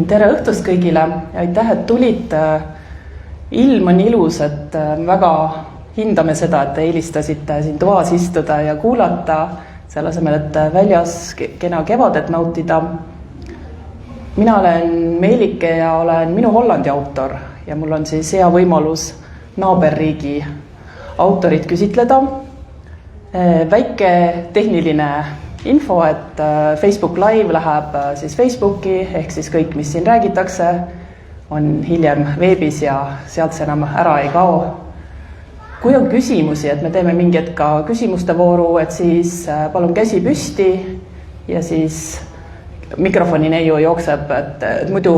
tere õhtust kõigile ja aitäh, et tulid. Ilm on ilus, et väga hindame seda, et te eelistasite siin toas istuda ja kuulata, selle asemel, et väljas kena kevadet nautida. Mina olen Meelike ja olen Minu Hollandi autor ja mul on siis hea võimalus naaberriigi autorit küsitleda. Väike tehniline info, et Facebook Live läheb siis Facebooki, ehk siis kõik, mis siin räägitakse, on hiljem veebis ja sealt see enam ära ei kao. Kui on küsimusi, et me teeme mingi hetk ka küsimuste vooru, et siis palun käsi püsti ja siis mikrofoni neiu jookseb, et muidu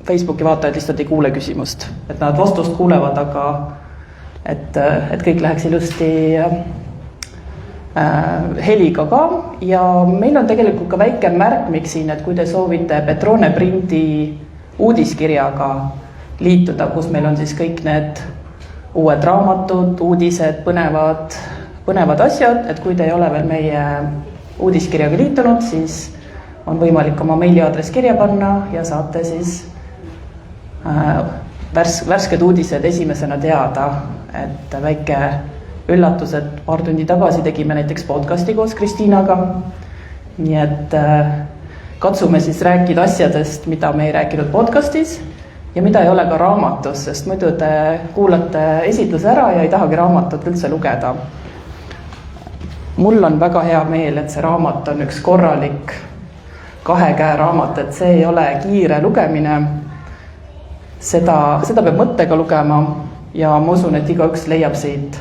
Facebooki vaatajad lihtsalt ei kuule küsimust, et nad vastust kuulevad, aga et kõik läheks ilusti heliga ka ja meil on tegelikult ka väike märkmik siin, et kui te soovite Petrone Printi uudiskirjaga liituda, kus meil on siis kõik need uued raamatud, uudised, põnevad asjad, et kui te ei ole veel meie uudiskirjaga liitunud, siis on võimalik oma meiliaadress kirja panna ja saate siis värsked uudised esimesena teada, et väike üllatus, et paar tundi tagasi tegime näiteks podcasti koos Kristiinaga, nii et katsume siis rääkida asjadest, mida me ei rääkinud podcastis ja mida ei ole ka raamatus, sest muidu te kuulate esitluse ära ja ei tahagi raamatut üldse lugeda. Mul on väga hea meel, et see raamat on üks korralik 2 käe raamat, et see ei ole kiire lugemine, seda peab mõttega lugema ja ma usun, et igaüks leiab siit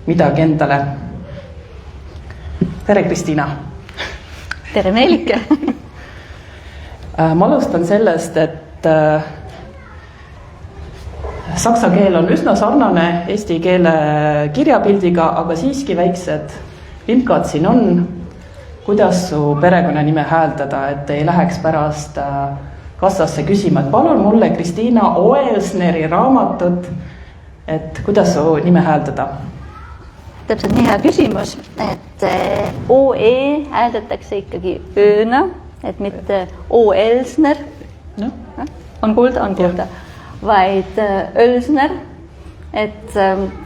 midagi endale. Tere, Kristiina! Tere, Meelike! Ma alustan sellest, et saksa keel on üsna sarnane eesti keele kirjapildiga, aga siiski väiksed vimkad siin on. Kuidas su perekonnanime hääldada, et ei läheks pärast kassasse küsima, et palun mulle Kristiina Oelsneri raamatut, et kuidas su nime hääldada? Täpselt nii hea küsimus, et OE hääldatakse ikkagi ööna, et mitte Oelsner, no. on kuulda, vaid Ölsner. Et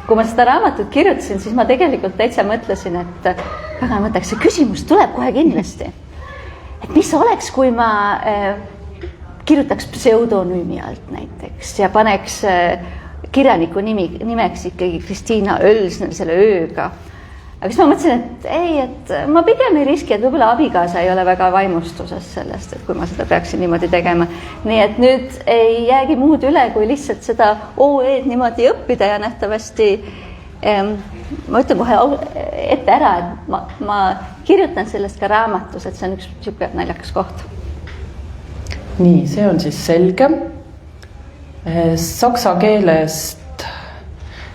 kui ma seda raamatut kirjutasin, siis ma tegelikult täitsa mõtlesin, et väga mõtleks, see küsimus tuleb kohe kindlasti. Et mis oleks, kui ma kirjutaks pseudonüümi alt näiteks ja paneks kirjaniku nimeks ikkagi Kristiina Ölsner selle ööga. Aga siis ma mõtlesin, et ei, et ma pigem ei riski, et võib-olla abikaasa ei ole väga vaimustuses sellest, et kui ma seda peaksin niimoodi tegema. Nii et nüüd ei jäägi muud üle, kui lihtsalt seda OE-d niimoodi õppida ja nähtavasti ma ütlen kohe ette ära, et ma kirjutan sellest ka raamatus, et see on üks siuke naljakas koht. Nii, see on siis selge. Saksa keelest,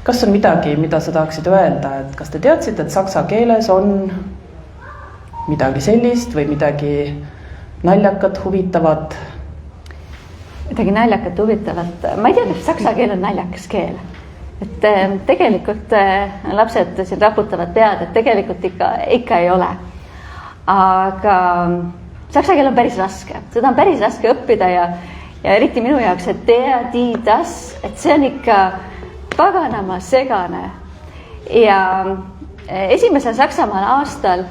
kas on midagi, mida sa tahaksid öelda, et kas te teadsite, et saksa keeles on midagi sellist või midagi naljakat, huvitavat? Midagi naljakat, huvitavat. Ma ei tea, kas saksa keel on naljakas keel. Et tegelikult lapsed siin raputavad pead, et tegelikult ikka ei ole. Aga saksa keel on päris raske. Seda on päris raske õppida ja eriti minu jaoks, et et see on ikka paganama segane. Ja esimesel Saksamaal aastal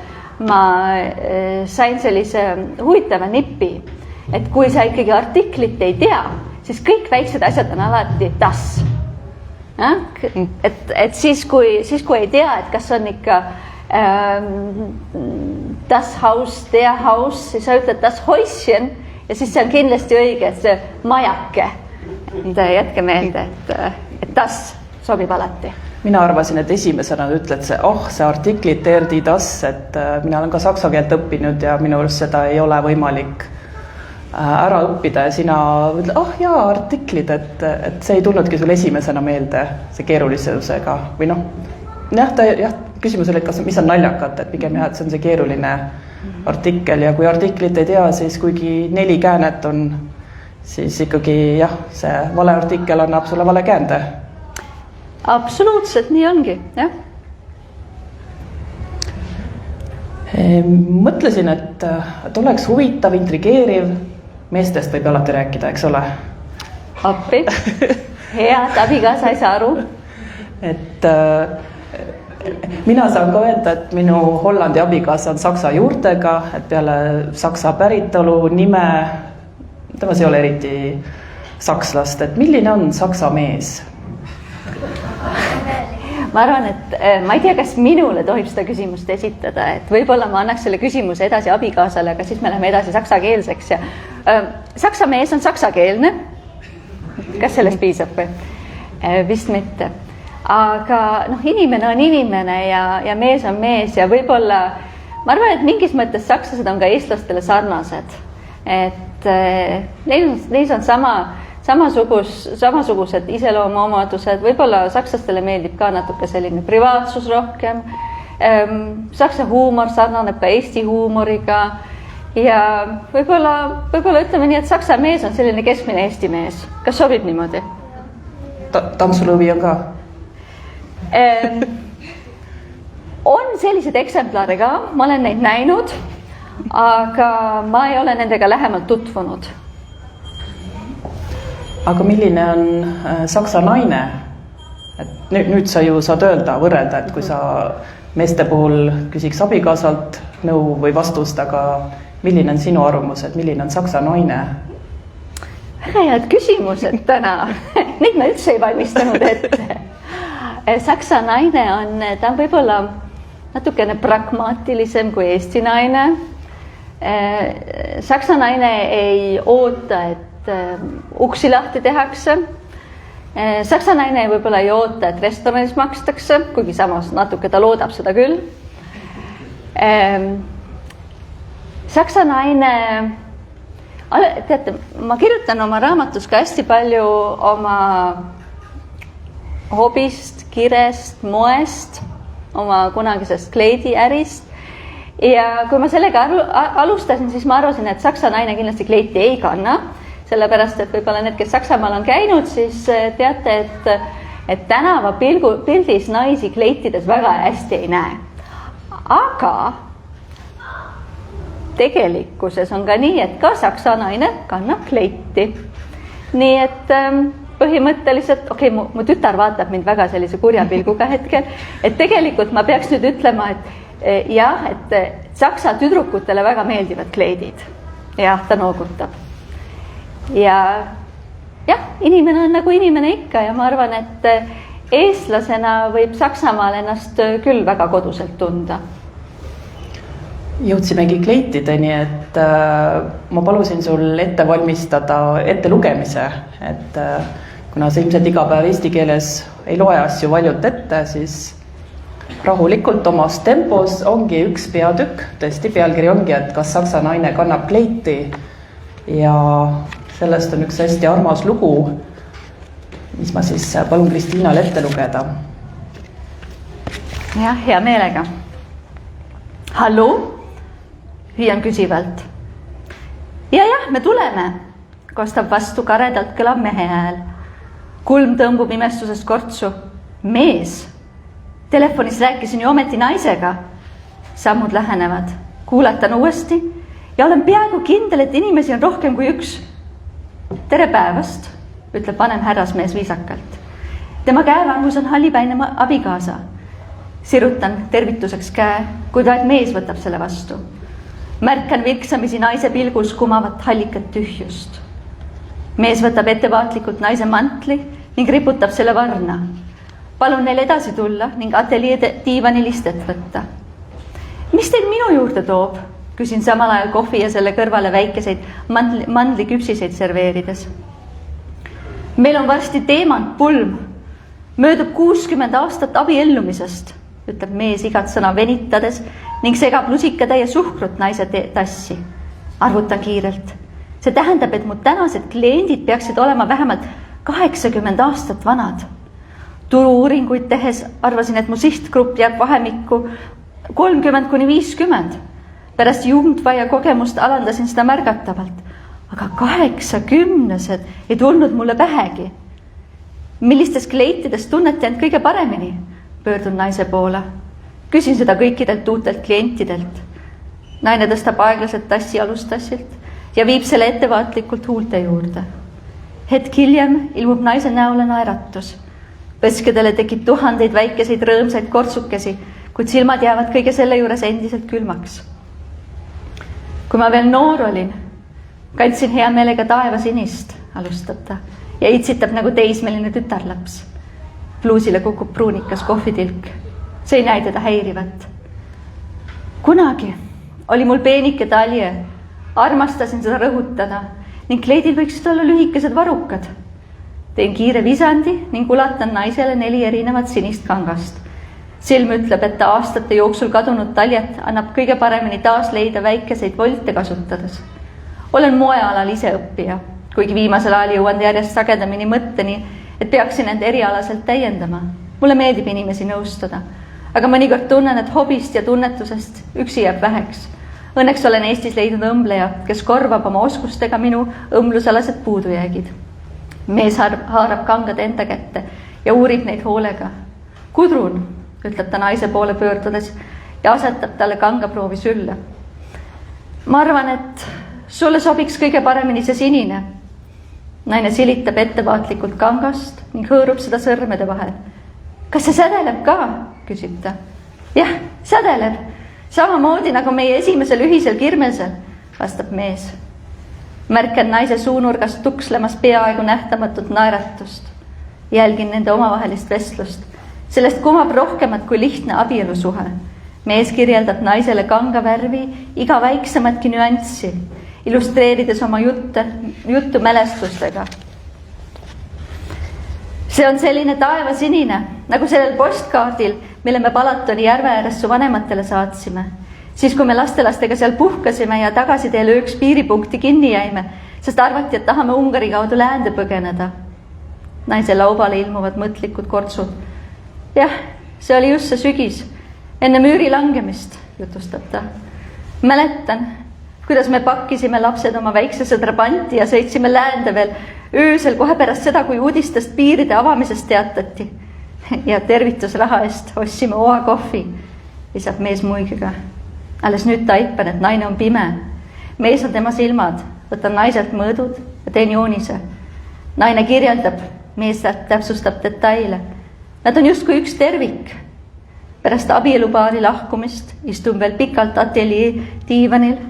ma sain sellise huvitava nipi, et kui sa ikkagi artiklit ei tea, siis kõik väiksed asjad on alati das. Et siis kui ei tea, et kas on ikka das Haus, der Haus, siis sa ütled das Häuschen ja siis see on kindlasti õige, et see majake. Jätke meelde, et das sobib alati. Mina arvasin, et esimesena ütled see artiklit das, et mina olen ka saksa keelt õppinud ja minu arust seda ei ole võimalik ära õppida ja sina ütled, jaa, artiklid, et see ei tulnudki sul esimesena meelde see keerulisusega või küsimus oli, et mis on naljakat, et pigem et see on see keeruline artikkel ja kui artiklit ei tea, siis kuigi 4 käänet on, siis ikkagi see vale artikkel annab sulle vale käände. Absoluutselt, nii ongi, jah. Mõtlesin, et oleks huvitav, intrigeeriv meestest võib alati rääkida, eks ole? Appi. Hea, et abikaasa ei saa aru. Et mina saan ka öelda, et minu Hollandi abikaasa on saksa juurtega, et peale saksa päritolu nime, temas ei ole eriti sakslast, et milline on saksa mees? Ma arvan, et ma ei tea, kas minule tohib seda küsimust esitada, et võib-olla ma annaks selle küsimuse edasi abikaasale, aga siis me läheme edasi saksakeelseks ja saksa mees on saksakeelne. Kas sellest piisab või? Vist mitte. Aga inimene on inimene ja mees on mees ja võib-olla, ma arvan, et mingis mõttes sakslased on ka eestlastele sarnased. Et neis on samasugused iseloomuomadused, võib-olla sakslastele meeldib ka natuke selline privaatsus rohkem. Saksa huumor sarnaneb ka Eesti huumoriga ja võib-olla ütleme nii, et saksa mees on selline keskmine Eesti mees. Kas sobib niimoodi? Tantsulõvi on ka? On sellised eksemplare ka, ma olen neid näinud, aga ma ei ole nendega lähemalt tutvunud. Aga milline on saksa naine? Et nüüd sa ju saad võrrelda, et kui sa meeste puhul küsiks abikaasalt nõu või vastust, aga milline on sinu arvamus, et milline on saksa naine? Väga head küsimused täna. Neid ma üldse ei valmistanud ette. Saksa naine ta on võib-olla natukene pragmaatilisem kui Eesti naine. Saksa naine ei oota, et uksi lahti tehakse. Saksa naine võib-olla ei oota, et restoranis makstakse, kuigi samas natuke ta loodab seda küll. Saksa naine, teate, ma kirjutan oma raamatus ka hästi palju oma hobist, kirest, moest, oma kunagisest kleidiärist. Ja kui ma sellega alustasin, siis ma arvasin, et saksa naine kindlasti kleiti ei kanna, sellepärast, et võib-olla need, kes Saksamaal on käinud, siis teate, et tänava pildis naisi kleitides väga hästi ei näe. Aga tegelikkuses on ka nii, et ka saksa naine kannab kleiti. Nii et põhimõtteliselt, mu tütar vaatab mind väga sellise kurja pilguga hetkel, et tegelikult ma peaks nüüd ütlema, et jah, et saksa tüdrukutele väga meeldivad kleidid. Jah, ta noogutab. Ja jah, inimene on nagu inimene ikka ja ma arvan, et eestlasena võib Saksamaal ennast küll väga koduselt tunda. Jõudsimegi kleitideni, et ma palusin sul ette valmistada ettelugemise, et kuna sa ilmselt iga päev eesti keeles ei loe asju valjult ette, siis rahulikult omas tempos ongi üks peatükk, tõesti pealkiri ongi, et kas saksa naine kannab kleiti ja sellest on üks hästi armas lugu, mis ma siis palun Kristiinal ette lugeda. Jah, hea meelega. Hallo? Hüüan küsivalt. Ja, me tuleme, kostab vastu karedalt kõlav mehe hääl. Kulm tõmbub imestusest kortsu. Mees. Telefonis rääkisin ju ometi naisega. Sammud lähenevad. Kuulatan uuesti ja olen peaaegu kindel, et inimesi on rohkem kui üks. Tere päevast, ütleb vanem härrasmees viisakalt. Tema käevangus on hallipäine abikaasa. Sirutan tervituseks käe, kuid vaid mees võtab selle vastu. Märkan vilksamisi naise pilgus kumavat hallikat tühjust. Mees võtab ettevaatlikult naise mantli ning riputab selle varna. Palun neil edasi tulla ning ateljee diivani listet võtta. Mis teil minu juurde toob? Küsin samal ajal kohvi ja selle kõrvale väikeseid mandliküpsiseid serveerides. Meil on varsti teemant pulm. Möödub 60 aastat abiellumisest, ütleb mees igat sõna venitades ning segab lusikatäie suhkrut naise tassi. Arvutan kiirelt. See tähendab, et mu tänased kliendid peaksid olema vähemalt 80 aastat vanad. Turu-uuringuid tehes arvasin, et mu sihtgrupp jääb vahemikku 30–50. Pärast jugendvaia kogemust alandasin seda märgatavalt. Aga 80-sed ei tulnud mulle pähegi. Millistes kleitides tunnete end kõige paremini? Pöördun naise poole. Küsin seda kõikidelt uutelt klientidelt. Naine tõstab aeglaselt tassi alustassilt ja viib selle ettevaatlikult huulte juurde. Hetk hiljem ilmub naise näole naeratus. Põskedele tekib tuhandeid väikeseid rõõmsaid kortsukesi, kuid silmad jäävad kõige selle juures endiselt külmaks. Kui ma veel noor olin, kandsin hea meelega taevasinist, alustab ta, ja itsitab nagu teismeline tütarlaps. Pluusile kukub pruunikas kohvitilk. See ei näe teda häirivat. Kunagi oli mul peenike talje, armastasin seda rõhutada ning kleidil võiksid olla lühikesed varukad. Teen kiire visandi ning ulatan naisele 4 erinevat sinist kangast. Silm ütleb, et ta aastate jooksul kadunud taljet annab kõige paremini taas leida väikeseid volte kasutades. Olen moealal ise õppija, kuigi viimasel ajal jõuan järjest sagedamini mõtteni, et peaksin end erialaselt täiendama. Mulle meeldib inimesi nõustada, aga mõnikord tunnen, et hobist ja tunnetusest üksi jääb väheks. Õnneks olen Eestis leidnud õmbleja, kes korvab oma oskustega minu õmblusalased puudujäägid. Mees haarab kangad enda kätte ja uurib neid hoolega. Kudrun, ütleb ta naise poole pöördudes ja asetab talle kangaproovi sülle. Ma arvan, et sulle sobiks kõige paremini see sinine. Naine silitab ettevaatlikult kangast ning hõõrub seda sõrmede vahel. Kas see sädeleb ka? Küsib ta. Jah, sädeleb. Samamoodi nagu meie esimesel ühisel kirmesel, vastab mees. Märkan naise suunurgast tukslemas peaaegu nähtamatut naeratust. Jälgin nende omavahelist vestlust. Sellest kumab rohkemat kui lihtne abielusuhe. Mees kirjeldab naisele kanga värvi iga väiksematki nüanssi, illustreerides oma juttu mälestustega. See on selline taevasinine, nagu sellel postkaardil, mille me Palatoni järve ääres su vanematele saatsime. Siis, kui me lastelastega seal puhkasime ja tagasiteele üks piiripunkti kinni jäime, sest arvati, et tahame Ungari kaudu läände põgeneda. Naise laubale ilmuvad mõtlikud kortsud. Jah, see oli just see sügis, enne müüri langemist, jutustab ta. Mäletan, kuidas me pakkisime lapsed oma väiksese trabanti ja sõitsime läände veel öösel kohe pärast seda, kui uudistest piiride avamisest teatati. Ja tervitusraha eest ostsime oa kohvi, lisab mees muigiga. Alles nüüd taipan, et naine on pime. Mees on tema silmad, võtan naiselt mõõdud ja teen joonise. Naine kirjeldab, mees täpsustab detaile. Nad on justkui üks tervik. Pärast abielupaari lahkumist istun veel pikalt ateljee diivanil,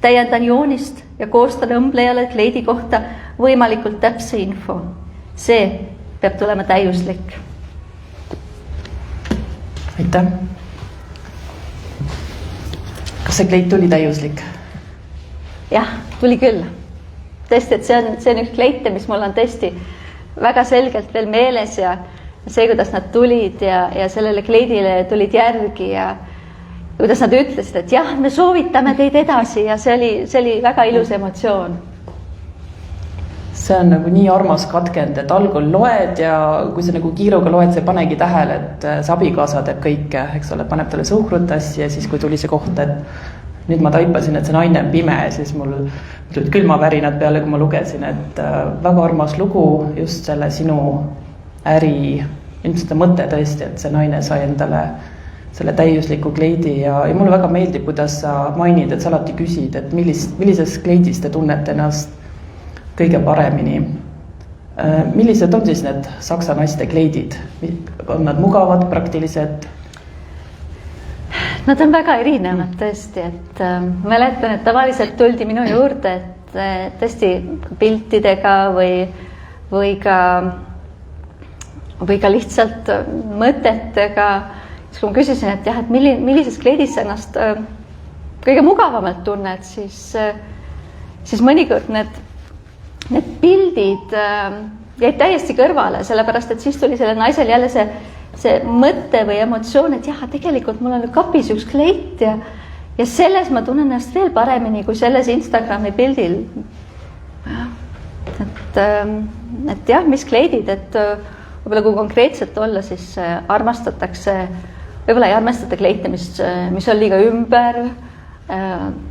täiendan joonist ja koostan õmblejale kleidi kohta võimalikult täpse info. See peab tulema täiuslik. Aitäh. Kas see kleid tuli täiuslik? Jah, tuli küll. Tõesti, et see on üks kleite, mis mul on tõesti väga selgelt veel meeles ja see, kuidas nad tulid ja sellele kleidile tulid järgi ja kuidas nad ütlesid, et jah, me soovitame teid edasi ja see oli väga ilus emotsioon. See on nagu nii armas katkend, et algul loed ja kui sa nagu kiiruga loed, sa ei panegi tähele, et see abikaasa teeb kõike, eks ole, paneb talle suhkrut tassi ja siis, kui tuli see koht, et nüüd ma taipasin, et see naine on pime, siis mul tulid külmavärinad peale, kui ma lugesin, et väga armas lugu just selle sinu äri, ilmselt mõte tõesti, et see naine sai endale selle täiusliku kleidi ja mulle väga meeldib, kuidas sa mainid, et sa alati küsid, et millises kleidis te tunnete ennast kõige paremini. Millised on siis need saksa naiste kleidid? On nad mugavad, praktilised? Nad on väga erinevad tõesti, et mäletan, et tavaliselt tuldi minu juurde, et tõesti piltidega või ka lihtsalt mõtetega. Siis kui ma küsisin, et jah, et millises kleidis sa ennast kõige mugavamalt tunned, siis mõnikord need pildid jäid täiesti kõrvale, sellepärast, et siis tuli selle naisel jälle see mõte või emotsioon, et jah, tegelikult mul on kapis üks kleit ja selles ma tunnen ennast veel paremini kui selles Instagrami pildil. Et jah, mis kleidid, et võib-olla kui konkreetselt olla, siis armastatakse, võib-olla ei armastata kleite, mis on liiga ümber,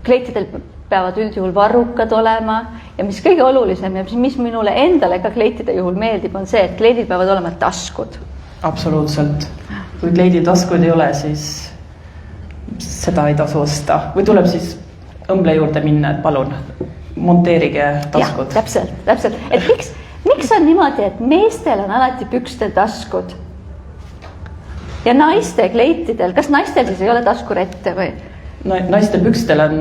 kleitidel peavad üldjuhul varrukad olema ja mis kõige olulisem ja mis minule endale ka kleitide juhul meeldib, on see, et kleidid peavad olema taskud. Absoluutselt. Kui kleidi taskud ei ole, siis seda ei tasu osta. Või tuleb siis õmble juurde minna, et palun, monteerige taskud. Täpselt. Et miks on niimoodi, et meestel on alati pükstel taskud ja naiste kleitidel, kas naistel siis ei ole taskurette või? No, naiste pükstel on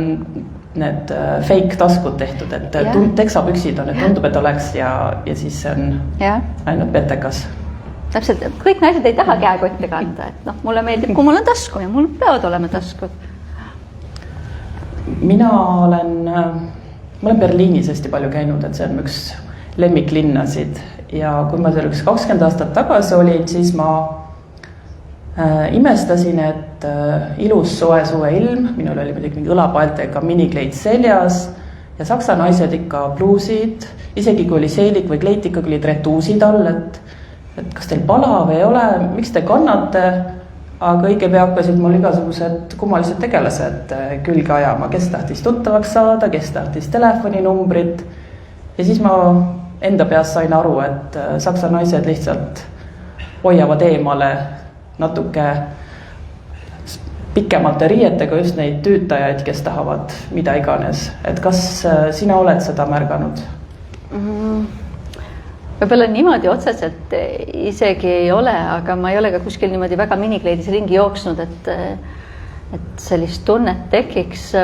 need fake taskud tehtud, et teksapüksid on, et tundub, et oleks ja siis on ainult petekas. Täpselt, kõik naised ei taha käekotte kanda, et mulle meeldib, kui mul on tasku ja mul peavad olema taskud. Ma olen Berliinis hästi palju käinud, et see on üks lemmiklinnasid ja kui ma seal 20 aastat tagasi olin, siis ma imestasin, et ilus soe suve ilm, minul oli mingi õlapaeltega minikleit seljas ja saksa naised ikka bluusid, isegi kui oli seelik või kleit, ikkagi olid retuusid all, et kas teil palav ei ole, miks te kannate, aga õige pea hakkasid mul igasugused kummalised tegelased külge ajama, kes tahtis tuttavaks saada, kes tahtis telefoninumbrit ja siis ma enda peas sain aru, et saksa naised lihtsalt hoiavad eemale natuke pikemate riietega just neid tüütajaid, kes tahavad mida iganes. Et kas sina oled seda märganud? Võib-olla niimoodi otseselt isegi ei ole, aga ma ei ole ka kuskil niimoodi väga minikleidis ringi jooksnud, et sellist tunnet tekiks.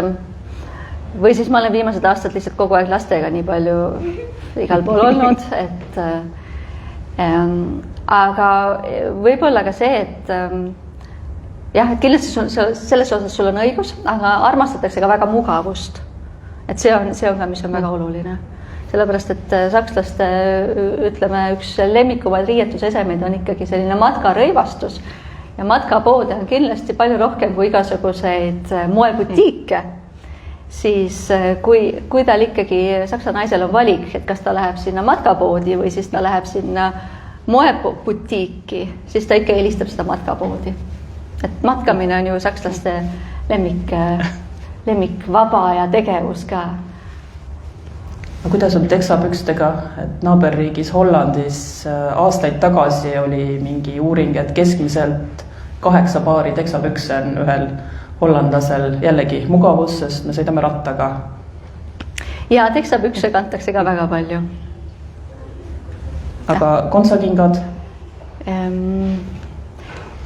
Või siis ma olen viimased aastad lihtsalt kogu aeg lastega nii palju igal pool olnud, et aga võib-olla ka see, et et kindlasti selles osas sul on õigus, aga armastatakse ka väga mugavust. Et see on ka, mis on väga oluline. Sellepärast, et sakslaste, ütleme, üks lemmikumaid riietusesemeid on ikkagi selline matkarõivastus ja matkapoode on kindlasti palju rohkem kui igasuguseid moebutiike. Siis kui tal ikkagi saksa naisel on valik, et kas ta läheb sinna matkapoodi või siis ta läheb sinna moebutiiki, siis ta ikka eelistab seda matkapoodi. Et matkamine on ju sakslaste lemmik vaba ja tegevus ka. No, kuidas on teksapükstega, et naaberriigis Hollandis aastaid tagasi oli mingi uuring, et keskmiselt 8 paari teksapükse on ühel hollandlasel jällegi mugavus, sest me sõidame rattaga. Ja teksapükse kantakse ka väga palju. Aga kontsakingad?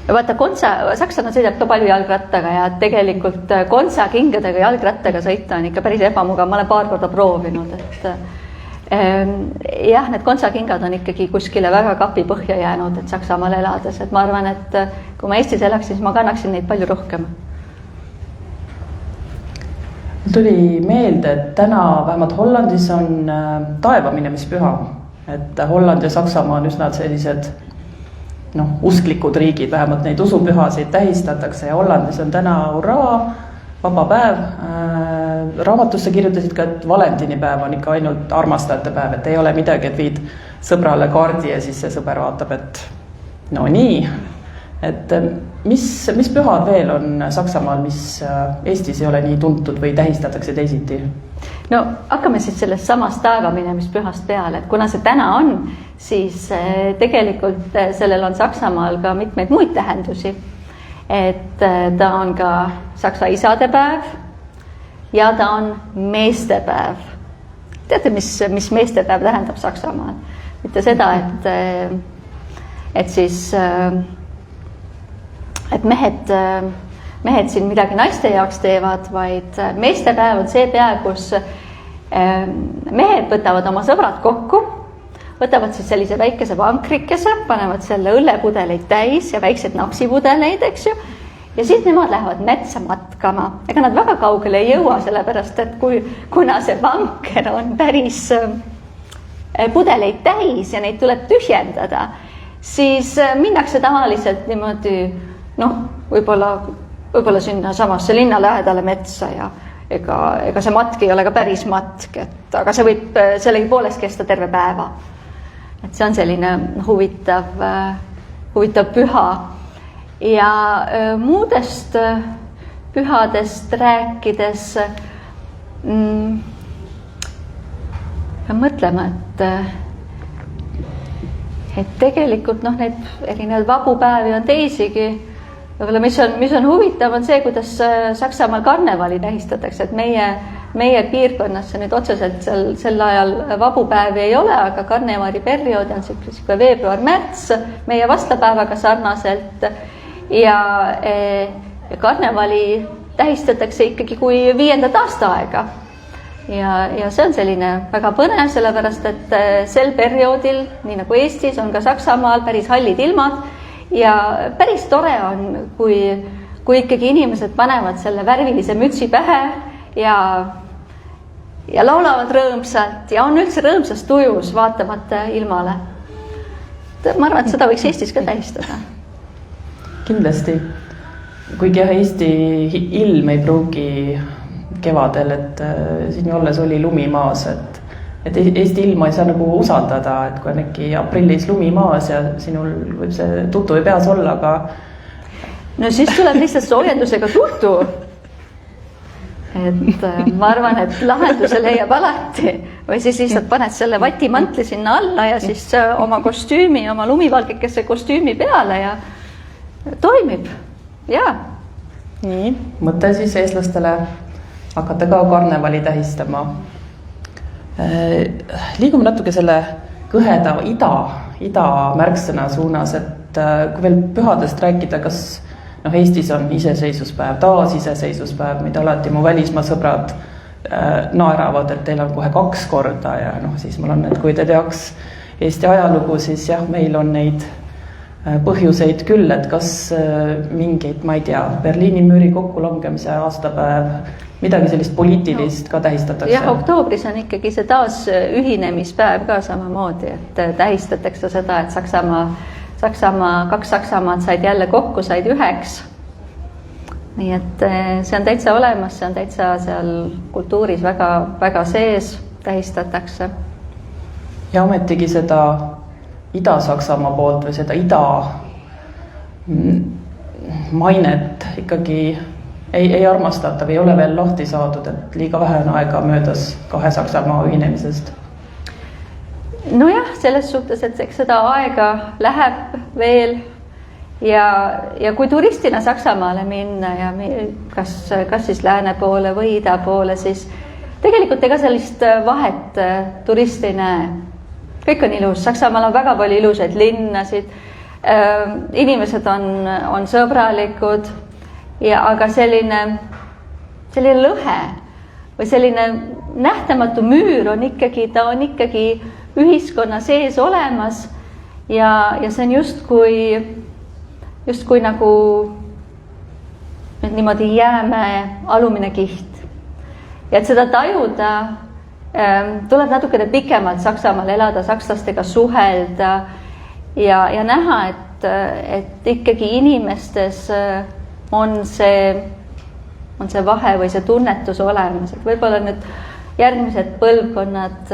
Vaata, sakslane sõidab ka palju jalgrattaga ja tegelikult kontsakingadega jalgrattaga sõita on ikka päris ebamugav. Ma olen paar korda proovinud, et need kontsakingad on ikkagi kuskile väga kapi põhja jäänud, et Saksamaal elades. Et ma arvan, et kui ma Eestis elaksin, siis ma kannaksin neid palju rohkem. Tuli meelde, et täna vähemalt Hollandis on taevamine, et Holland ja Saksamaa on üsna sellised usklikud riigid, vähemalt neid usupühasid tähistatakse ja Hollandis on täna hurraa, vaba päev. Raamatusse kirjutasid ka, et valentinipäev on ikka ainult armastajate päev, et ei ole midagi, et viid sõbrale kaardi ja siis see sõber vaatab, et no nii. Et mis pühad veel on Saksamaal, mis Eestis ei ole nii tuntud või tähistatakse teisiti? No hakkame siis sellest samast taevaminemist peale, et kuna see täna on, siis tegelikult sellel on Saksamaal ka mitmeid muid tähendusi. Et ta on ka saksa isadepäev ja ta on meestepäev. Teate, mis meestepäev tähendab Saksamaal? Mitte seda, et siis et mehed siin midagi naiste jaoks teevad, vaid meestepäev on see päev, kus mehed võtavad oma sõbrad kokku, võtavad siis sellise väikese vankrikese, panevad selle õllepudeleid täis ja väiksed napsipudeleid, eks ju, ja siis nemad lähevad metsa matkama. Ega nad väga kaugele ei jõua, sellepärast, et kuna see vanker on päris pudeleid täis ja neid tuleb tühjendada, siis minnakse tavaliselt niimoodi võib-olla sinna samasse linna lähedale metsa ja ega see matk ei ole ka päris matk, aga see võib sellegi poolest kesta terve päeva. Et see on selline huvitav püha. Ja muudest pühadest rääkides mõtlema, et tegelikult neid erinevaid vabu päevi on teisigi. Võib-olla, mis on huvitav, on see, kuidas Saksamaal karnevali tähistatakse, et meie piirkonnas see nüüd otseselt sel ajal vabu päevi ei ole, aga karnevari periood on sihuke veebruar-märts meie vastapäevaga sarnaselt ja karnevali tähistatakse ikkagi kui 5. aastaaega. Ja see on selline väga põnev, sellepärast et sel perioodil, nii nagu Eestis, on ka Saksamaal päris hallid ilmad ja päris tore on, kui ikkagi inimesed panevad selle värvilise mütsi pähe ja laulavad rõõmsalt ja on üldse rõõmsas tujus vaatamata ilmale. Ma arvan, et seda võiks Eestis ka tähistada. Kindlasti. Kuigi jah, Eesti ilm ei pruugi kevadel, et siin olles oli lumi maas, et Eesti ilma ei saa nagu usaldada, et kui on äkki aprillis lumi maas ja sinul võib see tutu ei peas olla, aga no siis tuleb lihtsalt soojendusega tutu. Et ma arvan, et lahenduse leiab alati või siis lihtsalt paned selle vatimantli sinna alla ja siis oma kostüümi, oma lumivalgekesse kostüümi peale ja toimib. Jaa. Nii, mõte siis eestlastele hakata ka karnevali tähistama. Liigume natuke selle kõheda ida märksõna suunas, et kui veel pühadest rääkida, kas Eestis on iseseisvuspäev, taasiseseisvuspäev, mida alati mu välismaa sõbrad naeravad, et teil on kohe 2 korda ja siis mul on, et kui te teaks Eesti ajalugu, siis jah, meil on neid põhjuseid küll, et kas mingeid, ma ei tea, Berliini müüri kokkulangemise aastapäev, midagi sellist poliitilist ka tähistatakse? Jah, oktoobris on ikkagi see taas ühinemispäev ka samamoodi, et tähistatakse seda, et 2 Saksamaad said jälle kokku, said üheks. Nii et see on täitsa olemas, see on täitsa seal kultuuris väga, väga sees, tähistatakse. Ja ometigi seda Ida-Saksamaa poolt või seda ida mainet ikkagi ei armastata või ei ole veel lahti saadud, et liiga vähe on aega möödas 2 Saksamaa ühinemisest. Nojah, selles suhtes, et eks seda aega läheb veel ja kui turistina Saksamaale minna ja kas siis lääne poole või ida poole, siis tegelikult ega sellist vahet turist ei näe. Kõik on ilus, Saksamaal on väga palju ilusaid linnasid, inimesed on sõbralikud, aga selline lõhe või selline nähtamatu müür on ikkagi ühiskonna sees olemas ja see on justkui nagu niimoodi jäämäe alumine kiht. Ja et seda tajuda, tuleb natukene pikemalt Saksamaal elada, sakslastega suhelda ja näha, et ikkagi inimestes on see vahe või see tunnetus olemas, et võib-olla nüüd järgmised põlvkonnad,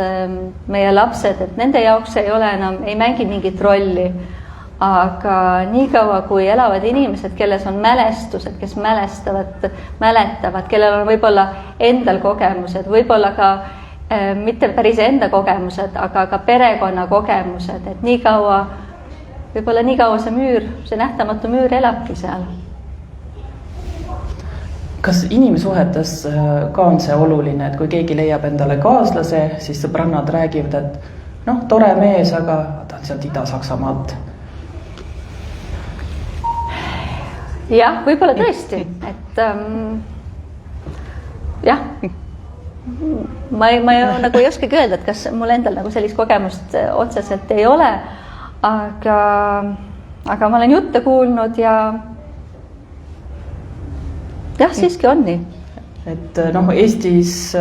meie lapsed, et nende jaoks ei mängi mingit rolli, aga niikaua kui elavad inimesed, kelles on mälestused, kes mäletavad, kellel on võib-olla endal kogemused, võib-olla ka mitte päris enda kogemused, aga ka perekonna kogemused, et niikaua see müür, see nähtamatu müür elabki seal. Kas inimsuhetes ka on see oluline, et kui keegi leiab endale kaaslase, siis sõbrannad räägivad, et tore mees, aga ta on sealt Ida-Saksamaalt? Jah, võib-olla tõesti, et jah, ma nagu ei oskagi öelda, et kas mul endal nagu sellist kogemust otseselt ei ole, aga ma olen jutte kuulnud ja jah, siiski on nii. Et Eestis,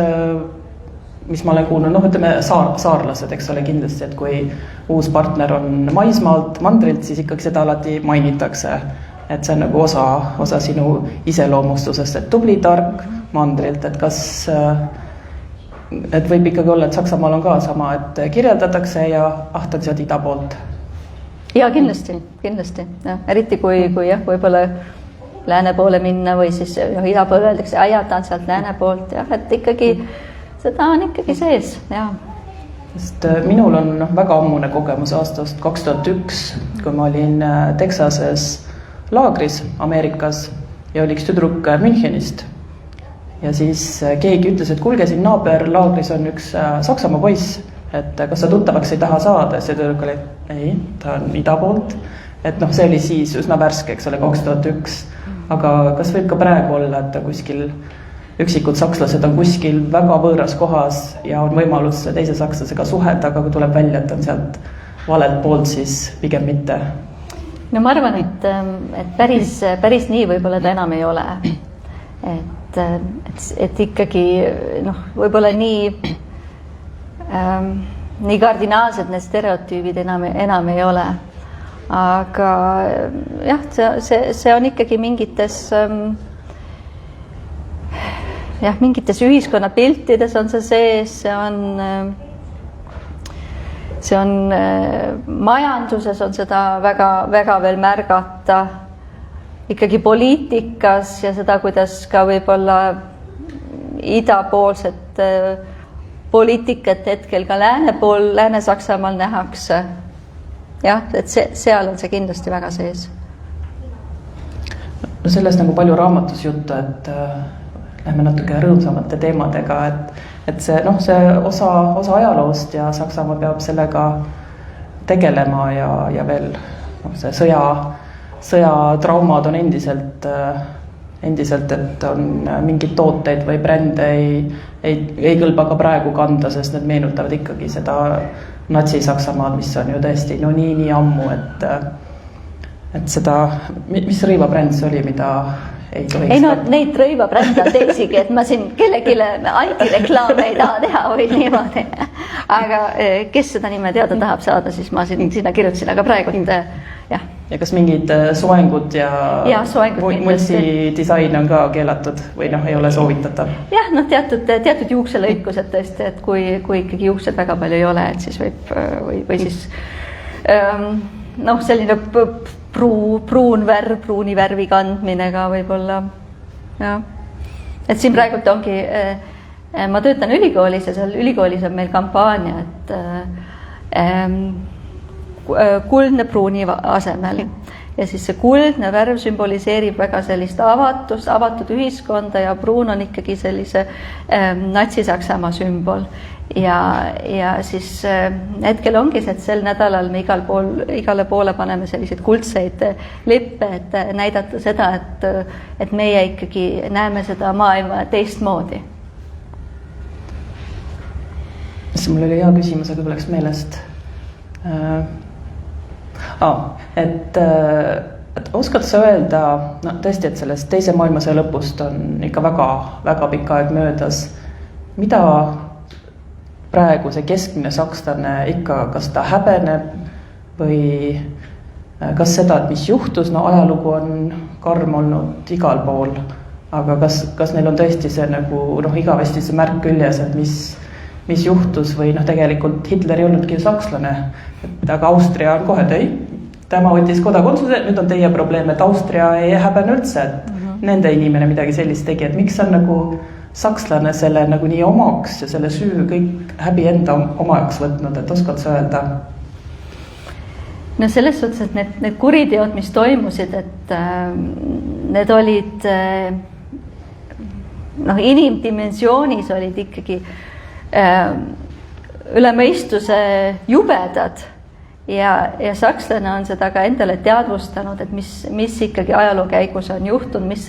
mis ma olen kuulnud, ütleme saarlased, eks ole, kindlasti, et kui uus partner on maismaalt, mandrilt, siis ikkagi seda alati mainitakse, et see on nagu osa sinu iseloomustusest, et tubli, tark mandrilt, et kas et võib ikkagi olla, et Saksamaal on ka sama, et kirjeldatakse ja ta on sealt ida poolt. Ja kindlasti, ja. Eriti kui jah, võib-olla lääne poole minna või siis ida poole öeldakse, ta on sealt lääne poolt, jah, et ikkagi seda on ikkagi sees, jah. Sest minul on väga ammune kogemus aastast 2001, kui ma olin Texases laagris Ameerikas ja oli üks tüdruk Münchenist. ja siis keegi ütles, et kuulge, siin naaberlaagris on üks Saksamaa poiss, et kas sa tuttavaks ei taha saada, see tüdruk oli, ei, ta on ida poolt, et noh, see oli siis üsna värske, eks ole, 2001, aga kas võib ka praegu olla, et kuskil üksikud sakslased on kuskil väga võõras kohas ja on võimalus teise sakslasega suhelda, aga kui tuleb välja, et on sealt valelt poolt, siis pigem mitte. No ma arvan, et päris nii võib-olla ta enam ei ole. Et ikkagi võib-olla nii kardinaalsed need stereotüübid enam ei ole. Aga jah, see on ikkagi mingites ühiskonnapiltides on see sees, see on majanduses on seda väga veel märgata, ikkagi poliitikas ja seda, kuidas ka võib-olla idapoolset poliitikat hetkel ka Lääne-Saksamaal nähakse. Jah, et seal on see kindlasti väga sees. No sellest nagu palju raamatus juttu, et lähme natuke rõõmsamate teemadega, et see osa ajaloost ja Saksamaa peab sellega tegelema ja veel see sõjatraumad on endiselt, et on mingid tooteid või brände ei kõlba ka praegu kanda, sest need meenutavad ikkagi seda natsi-Saksamaad, mis on ju tõesti nii ammu, et seda, mis rõivabränd see oli, mida ei tohiks. Ei no neid rõivabrände on teisigi, et ma siin kellegile antireklaame ei taha teha või niimoodi. Aga kes seda nime teada tahab saada, siis ma sinna kirjutasin, aga praegu jah. Ja kas mingid soengud ja multidisain on ka keelatud või ei ole soovitatav? Jah, teatud juukselõikused tõesti, et kui ikkagi juuksed väga palju ei ole, et siis võib või siis selline pruuni värvi kandmine ka võib-olla. Ja. Et siin praegult ongi, ma töötan ülikoolis ja seal ülikoolis on meil kampaania, et kuldne pruuni asemel. Ja siis see kuldne värv sümboliseerib väga sellist avatud ühiskonda ja pruun on ikkagi sellise natsi-Saksamaa sümbol. Ja siis hetkel ongi see, et sel nädalal me igale poole paneme selliseid kuldseid lippe, et näidata seda, et meie ikkagi näeme seda maailma teistmoodi. Mul oli hea küsimus, aga tuleks meelest. Et oskad sa öelda, tõesti, et sellest teise maailmasõja lõpust on ikka väga pikka aeg möödas. Mida praegu see keskmine sakslane ikka, kas ta häbeneb või kas seda, et mis juhtus, ajalugu on karm olnud igal pool, aga kas neil on tõesti see igavesti see märk küljes, et mis juhtus või tegelikult Hitler ei olnudki sakslane, aga Austria on kohe tema võttis kodakondsuse, nüüd on teie probleem, et Austria ei häbene üldse, et nende inimene midagi sellist tegi, et miks on sakslane selle nii omaks ja selle süü kõik häbi enda omaks võtnud, et oskad sa öelda? No selles suhtes, et need kuriteod, mis toimusid, et need olid inimdimensioonis olid ikkagi üle mõistuse jubedad ja sakslane on seda ka endale teadvustanud, et mis ikkagi ajaloo käigus on juhtunud, mis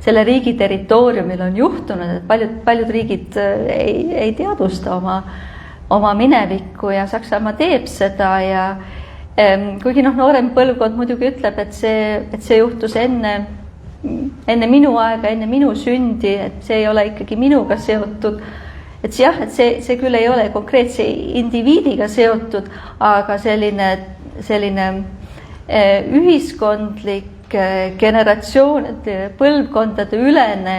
selle riigi territooriumil on juhtunud, et paljud riigid ei teadvusta oma minevikku ja Saksamaa teeb seda ja kuigi noorem põlvkond muidugi ütleb, et see juhtus enne minu aega, enne minu sündi, et see ei ole ikkagi minuga seotud. Et jah, et see küll ei ole konkreetse indiviidiga seotud, aga selline ühiskondlik generatsioon, põlvkondade ülene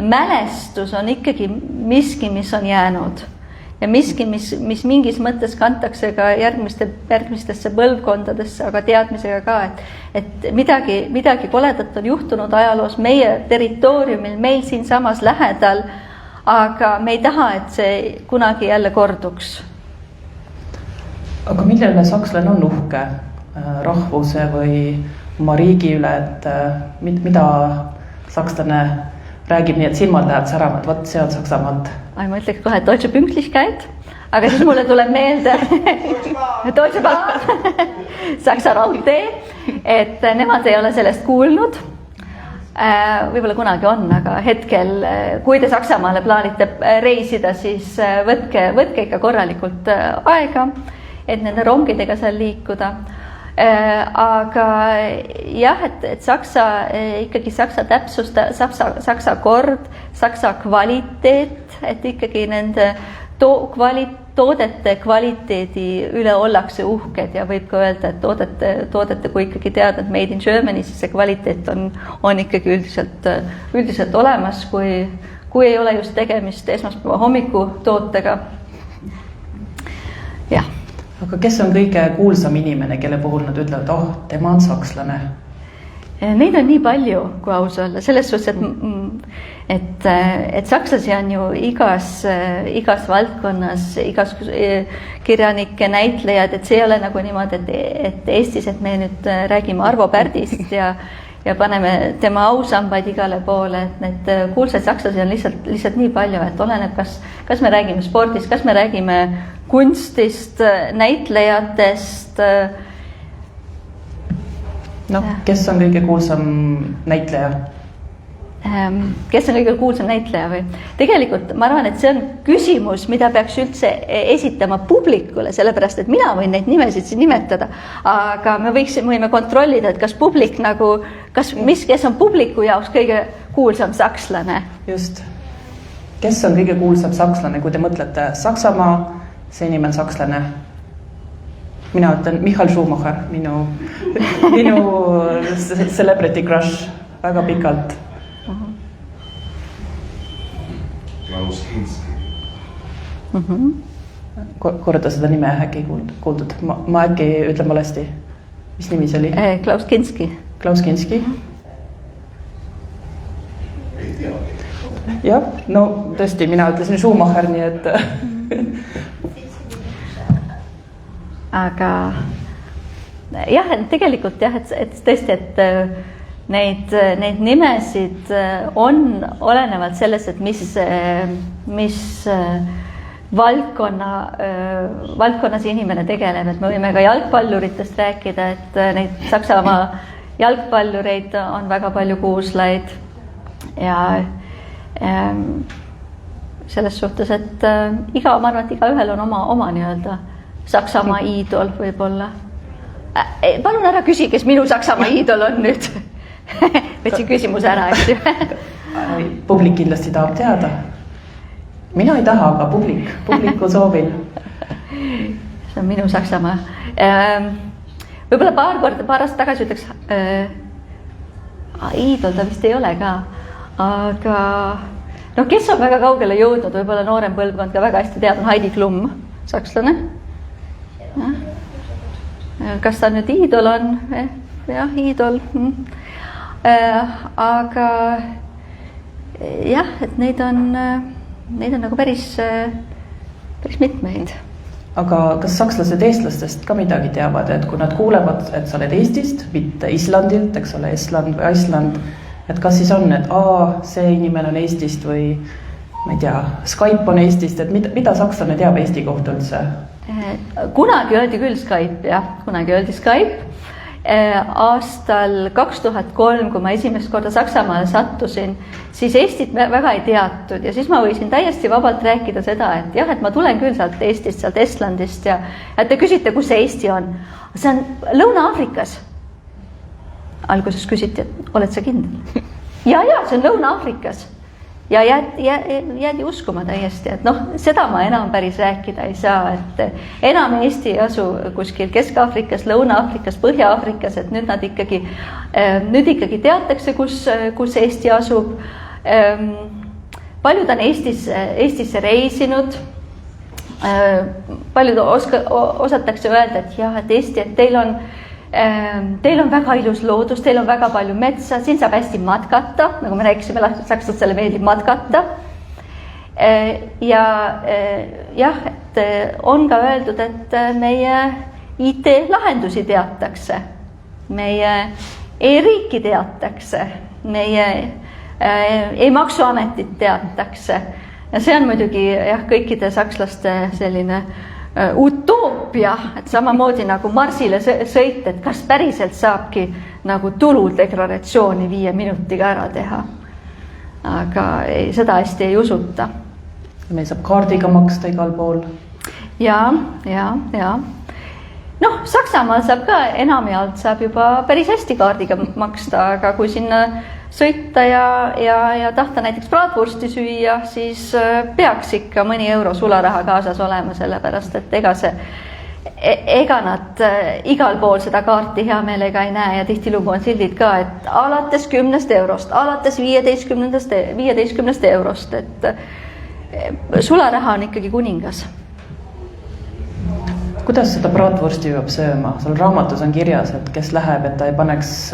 mälestus on ikkagi miski, mis on jäänud. Ja miski, mis mingis mõttes kantakse ka järgmistesse põlvkondadesse, aga teadmisega ka, et midagi koledat on juhtunud ajaloos meie territooriumil, meil siin samas lähedal, aga me ei taha, et see kunagi jälle korduks. Aga millele sakslane on uhke rahvuse või oma riigi üle, et mida sakslane räägib nii, et silmad lähevad särama, et vot see on Saksamaalt. Ma ütleks kohe Deutsche Pünktlichkeit, aga siis mulle tuleb meelde Deutsche Bahn, Saksa raudtee, et nemad ei ole sellest kuulnud. Võib-olla kunagi on, aga hetkel, kui te Saksamaale plaanite reisida, siis võtke ikka korralikult aega, et nende rongidega seal liikuda. Aga jah, et ikkagi Saksa täpsust, Saksa kord, Saksa kvaliteet, et ikkagi nende toodete kvaliteedi üle ollakse uhked ja võib ka öelda, et toodete kui ikkagi teada, et made in Germany, siis see kvaliteet on ikkagi üldiselt olemas, kui ei ole just tegemist esmaspäeva hommiku tootega. Jah. Aga kes on kõige kuulsam inimene, kelle puhul nad ütlevad, tema on sakslane? Neid on nii palju, kui aus olla, selles suhtes, et sakslasi on ju igas valdkonnas, igas kirjanike näitlejad, et see ei ole nagu niimoodi, et Eestis, et me nüüd räägime Arvo Pärdist ja paneme tema ausambaid igale poole, et need kuulsaid sakslasi on lihtsalt nii palju, et oleneb, kas me räägime spordist, kas me räägime kunstist, näitlejatest. Kes on kõige kuulsam näitleja? Kes on kõige kuulsam näitleja või? Tegelikult ma arvan, et see on küsimus, mida peaks üldse esitama publikule, sellepärast, et mina võin neid nimesid siin nimetada, aga me võime kontrollida, et kas publik kes on publiku jaoks kõige kuulsam sakslane? Just. Kes on kõige kuulsam sakslane, kui te mõtlete Saksamaa, see inimene sakslane? Mina ütlen Michael Schumacher, minu celebrity crush väga pikalt. Klaus Kinski. Korda seda nime äkki kuuldud. Ma äkki ütlen valesti. Mis nimi see oli? Klaus Kinski. Klaus Kinski. Ei teagi. Jah, no tõesti, mina ütlesin Schumacher, nii et... Aga jah, tegelikult jah, et tõesti, et neid nimesid on olenevalt sellest, et mis valdkonnas inimene tegeleb, et me võime ka jalgpalluritest rääkida, et neid Saksamaa jalgpallureid on väga palju kuulsaid ja selles suhtes, et ma arvan, et igaühel on oma nii-öelda Saksamaa iidol võib-olla. Palun ära küsi, kes minu Saksamaa iidol on nüüd. Võtsin küsimuse ära, eks. Publik kindlasti tahab teada. Mina ei taha, aga publiku soovil. See on minu Saksamaa. Võib-olla paar aastat tagasi ütleks, iidol ta vist ei ole ka, aga kes on väga kaugele jõudnud, võib-olla noorem põlvkond ka väga hästi teab, on Heidi Klum, sakslane. Kas ta nüüd iidol on? Jah, iidol. Aga jah, et neid on nagu päris mitmeid. Aga kas sakslased eestlastest ka midagi teavad, et kui nad kuulevad, et sa oled Eestist, mitte Islandilt, eks ole, Estland või Iceland, et kas siis on, et see inimene on Eestist või ma ei tea, Skype on Eestist, et mida sakslane teab Eesti kohta üldse? Kunagi öeldi küll Skype, jah, kunagi öeldi Skype. Aastal 2003, kui ma esimest korda Saksamaale sattusin, siis Eestit väga ei teatud ja siis ma võisin täiesti vabalt rääkida seda, et jah, et ma tulen küll sealt Eestist, sealt Estlandist ja et te küsite, kus see Eesti on. See on Lõuna-Aafrikas. Alguses küsiti, et oled sa kindel? Ja, see on Lõuna-Aafrikas. Ja jäädi uskuma täiesti, et seda ma enam päris rääkida ei saa, et enam Eesti ei asu kuskil Kesk-Aafrikas, Lõuna-Aafrikas, Põhja-Aafrikas, et nüüd ikkagi teatakse, kus Eesti asub. Paljud on Eestisse reisinud, paljud osatakse öelda, et jah, et Eesti, et teil on väga ilus loodus, teil on väga palju metsa, siin saab hästi matkata, nagu me rääkisime, sakslastele meeldib matkata. Ja jah, et on ka öeldud, et meie IT-lahendusi teatakse, meie e-riiki teatakse, meie ei maksuametit teatakse. Ja see on muidugi jah, kõikide sakslaste selline utoopia, et samamoodi nagu Marsile sõit, et kas päriselt saabki nagu tuludeklaratsiooni 5 minutiga ära teha. Aga seda hästi ei usuta. Meil saab kaardiga maksta igal pool. Ja. Noh, Saksamaal saab ka enamjaolt saab juba päris hästi kaardiga maksta, aga kui sinna sõita ja tahta näiteks bratwursti süüa, siis peaks ikka mõni euro sularaha kaasas olema, sellepärast, et ega nad igal pool seda kaarti hea meelega ei näe ja tihtilugu on sildid ka, et alates 10 eurost, alates 15 eurost, et sularaha on ikkagi kuningas. Kuidas seda bratwursti jõuab sööma? Seal raamatus on kirjas, et kes läheb, et ta ei paneks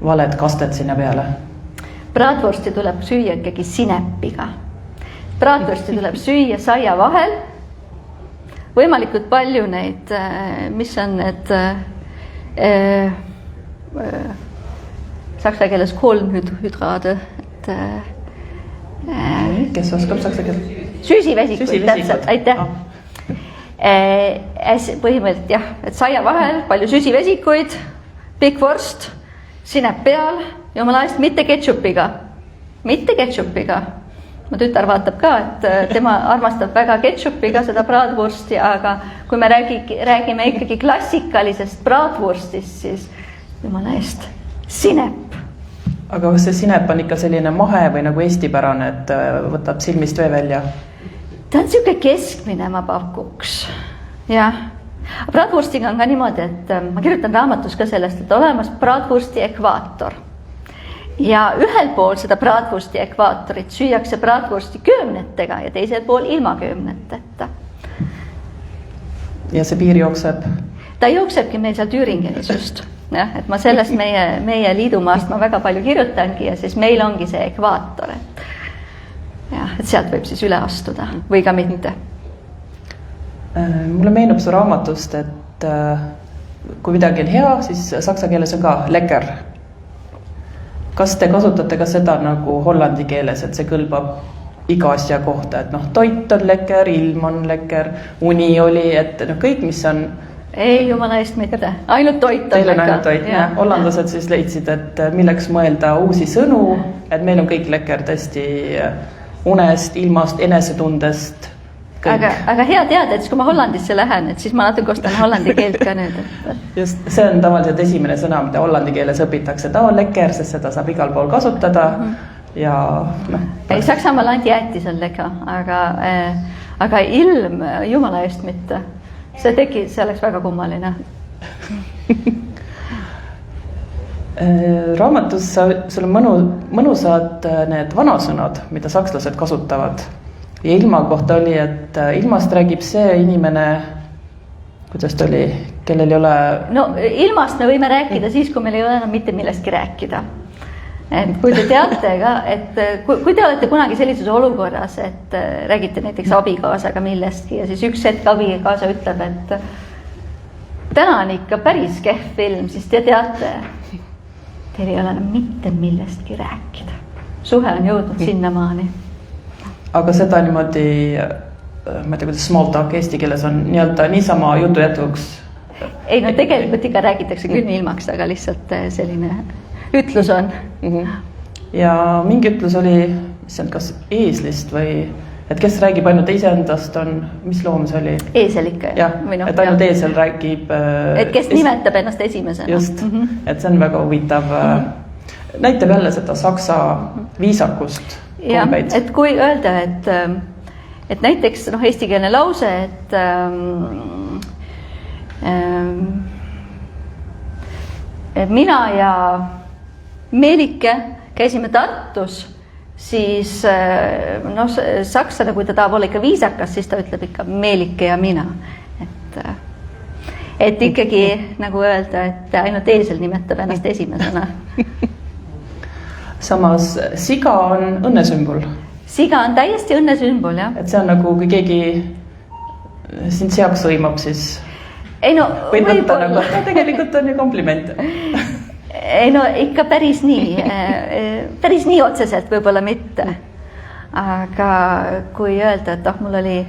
valed kastet sinna peale. Bratwursti tuleb süüa ikkagi sinepiga. Bratwursti tuleb süüa saia vahel. Võimalikult palju neid, mis on need saksa keeles kohlenhydraate. Kes oskab saksa keeles? Süsivesikud, täpselt, aitäh. Põhimõtteliselt jah, et saia vahel palju süsivesikuid, pikk vorst, sinep peal, jumala eest, mitte ketšupiga. Mu tütar vaatab ka, et tema armastab väga ketšupiga seda bratwursti, aga kui me räägime ikkagi klassikalisest bratwurstist, siis jumala eest, sinep. Aga kas see sinep on ikka selline mahe või nagu eestipärane, et võtab silmist vee välja? Ta on siuke keskmine, ma pakuks. Jah. Bratwurstiga on ka niimoodi, et ma kirjutan raamatus ka sellest, et olemas bratwursti ekvaator. Ja ühel pool seda bratwursti ekvaatorit süüakse bratwursti köömnetega ja teisel pool ilma köömneteta. Ja see piir jookseb? Ta jooksebki meil seal Thüringenis just. Ja, et ma sellest meie liidumaast ma väga palju kirjutangi ja siis meil ongi see ekvaator. Et sealt võib siis üle astuda või ka mitte. Mulle meenub su raamatust, et kui midagi on hea, siis saksa keeles on ka lekker. Kas te kasutate ka seda nagu hollandi keeles, et see kõlbab iga asja kohta, et toit on lekker, ilm on lekker, uni oli, et kõik, mis on... Ei, jumala eest mitte. Ainult toit on lekker. Teil on ainult toit, ja. Hollandlased siis leidsid, et milleks mõelda uusi sõnu, et meil on kõik lekker tõesti... unest, ilmast, enesetundest, kõik. Aga hea teada, et kui ma Hollandisse lähen, et siis ma natuke ostan hollandi keelt ka nüüd. Just, see on tavaliselt esimene sõna, mida hollandi keeles õpitakse. Ta on lekker, sest seda saab igal pool kasutada. Ja Ei, Saksamaal ainult jäätis on lekker, aga ilm, jumala eest mitte. See oleks väga kummaline. Raamatus sul on mõnusad need vanasõnad, mida sakslased kasutavad. Ja ilma kohta oli, et ilmast räägib see inimene, kuidas ta oli, kellel ei ole... No ilmast me võime rääkida siis, kui meil ei ole enam mitte millestki rääkida. Et kui te teate ka, et kui te olete kunagi sellises olukorras, et räägite näiteks abikaasaga millestki ja siis üks hetk abikaasa ütleb, et täna on ikka päris kehv film, siis te teate... Teil ei ole mitte millestki rääkida. Suhe on jõudnud sinnamaani. Aga seda niimoodi, ma ei tea, kuidas small talk eesti keeles on niisama jutu jätkuks? Ei, tegelikult ikka räägitakse küll ilmaks, aga lihtsalt selline ütlus on. Ja mingi ütlus oli, kas eeslist või, et kes räägib ainult iseendast on, mis loom see oli? Eesel ikka. Et ainult eesel räägib... Et kes nimetab ennast esimesena. Just, et see on väga huvitav. Näitab jälle seda saksa viisakust. Ja, et kui öelda, et näiteks eestikeelne lause, et mina ja Meelike käisime Tartus, siis sakslane, kui ta tahab olla ikka viisakas, siis ta ütleb ikka Meelike ja mina. Et ikkagi nagu öelda, et ainult eesel nimetab ennast esimesena. Samas siga on õnnesümbol. Siga on täiesti õnnesümbol, jah. Et see on nagu, kui keegi sind seaks sõimab, siis ei, no, võid võtta nagu, tegelikult on ju kompliment. ei no ikka päris nii otseselt võib-olla mitte. Aga kui öelda, et mul oli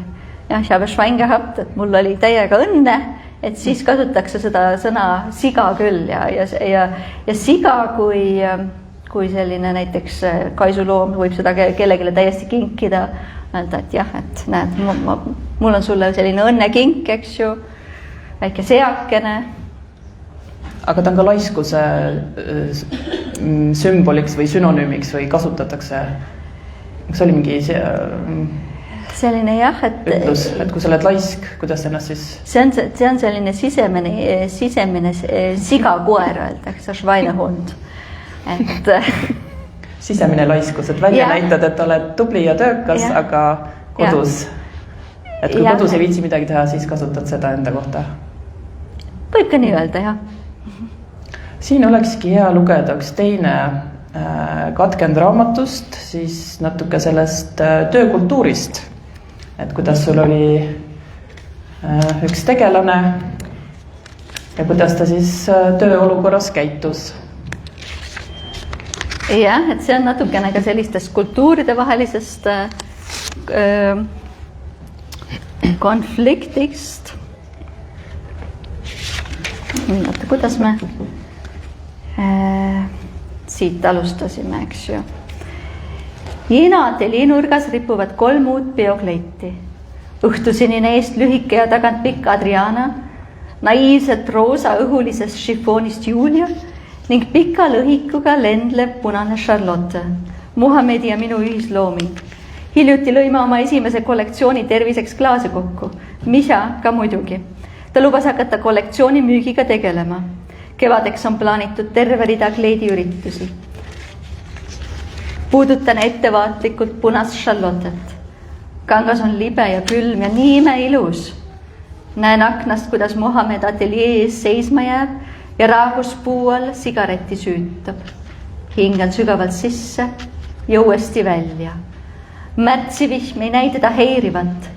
ich habe Schwein gehabt, et mul oli täiega õnne, et siis kasutatakse seda sõna siga küll ja siga kui selline näiteks kaisuloom võib seda kellegile täiesti kinkida, öelda, et jah, et näed, mul on sulle selline õnnekink, eks ju, väike seakene. Aga ta on ka laiskuse sümboliks või sünonüümiks või kasutatakse, kas oli mingi selline jah, ütlus, et kui sa oled laisk, kuidas ennast siis... See on selline sisemine sigakoer, öeldakse, Schweinehund. Et... sisemine laiskus, et välja näitad, et oled tubli ja töökas, aga kodus. Et kui kodus ei viitsi midagi teha, siis kasutad seda enda kohta. Võib ka nii öelda, jah. Siin olekski hea lugeda üks teine katkend raamatust, siis natuke sellest töökultuurist. Et kuidas sul oli üks tegelane ja kuidas ta siis tööolukorras käitus. Jah, et see on natukene ka sellistest kultuuride vahelisest konfliktist. Kuidas me siit alustasime, eks ju. Hiina ateljeenurgas ripuvad 3 uut biokleiti. Õhtusinine eest lühike ja tagant pikk Adriana, naiivselt roosa õhulises šifoonist Julia ning pika lõhikuga lendlev punane Charlotte, Muhamedi ja minu ühislooming. Hiljuti lõime oma esimese kollektsiooni terviseks klaase kokku. Misha ka muidugi. Ta lubas hakata kollektsiooni müügiga tegelema. Kevadeks on plaanitud terve rida kleidiüritusi. Puudutan ettevaatlikult punast Charlottet. Kangas on libe ja külm ja nii imeilus. Näen aknast, kuidas Mohamed ateljee ees seisma jääb ja raaguspuu all sigareti süütab. Hingan sügavalt sisse ja uuesti välja. Märtsivihm ei näi teda heirivat.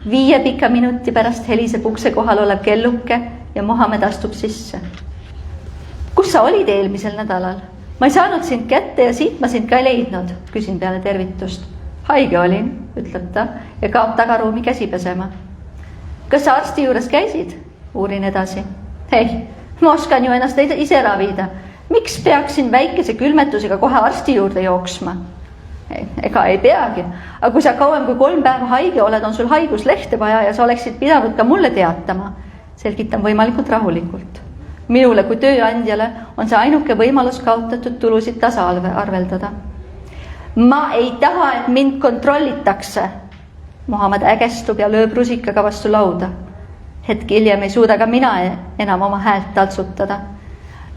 5 pika minuti pärast heliseb ukse kohal olev kelluke ja Mohamed astub sisse. Kus sa olid eelmisel nädalal? Ma ei saanud sind kätte ja siit ma sind ka ei leidnud, küsin peale tervitust. Haige olin, ütleb ta ja kaob tagaruumi käsi pesema. Kas sa arsti juures käisid? Uurin edasi. Hei, ma oskan ju ennast ise ravida. Miks peaksin väikese külmetusega kohe arsti juurde jooksma? Ega ei peagi, aga kui sa kauem kui 3 päeva haige oled, on sul haiguslehte vaja ja sa oleksid pidanud ka mulle teatama. Selgitan võimalikult rahulikult. Minule kui tööandjale on see ainuke võimalus kaotatud tulusid tasa arveldada. Ma ei taha, et mind kontrollitakse. Mohamed ägestub ja lööb rusikaga vastu lauda. Hetk hiljem ei suuda ka mina enam oma häält taltsutada.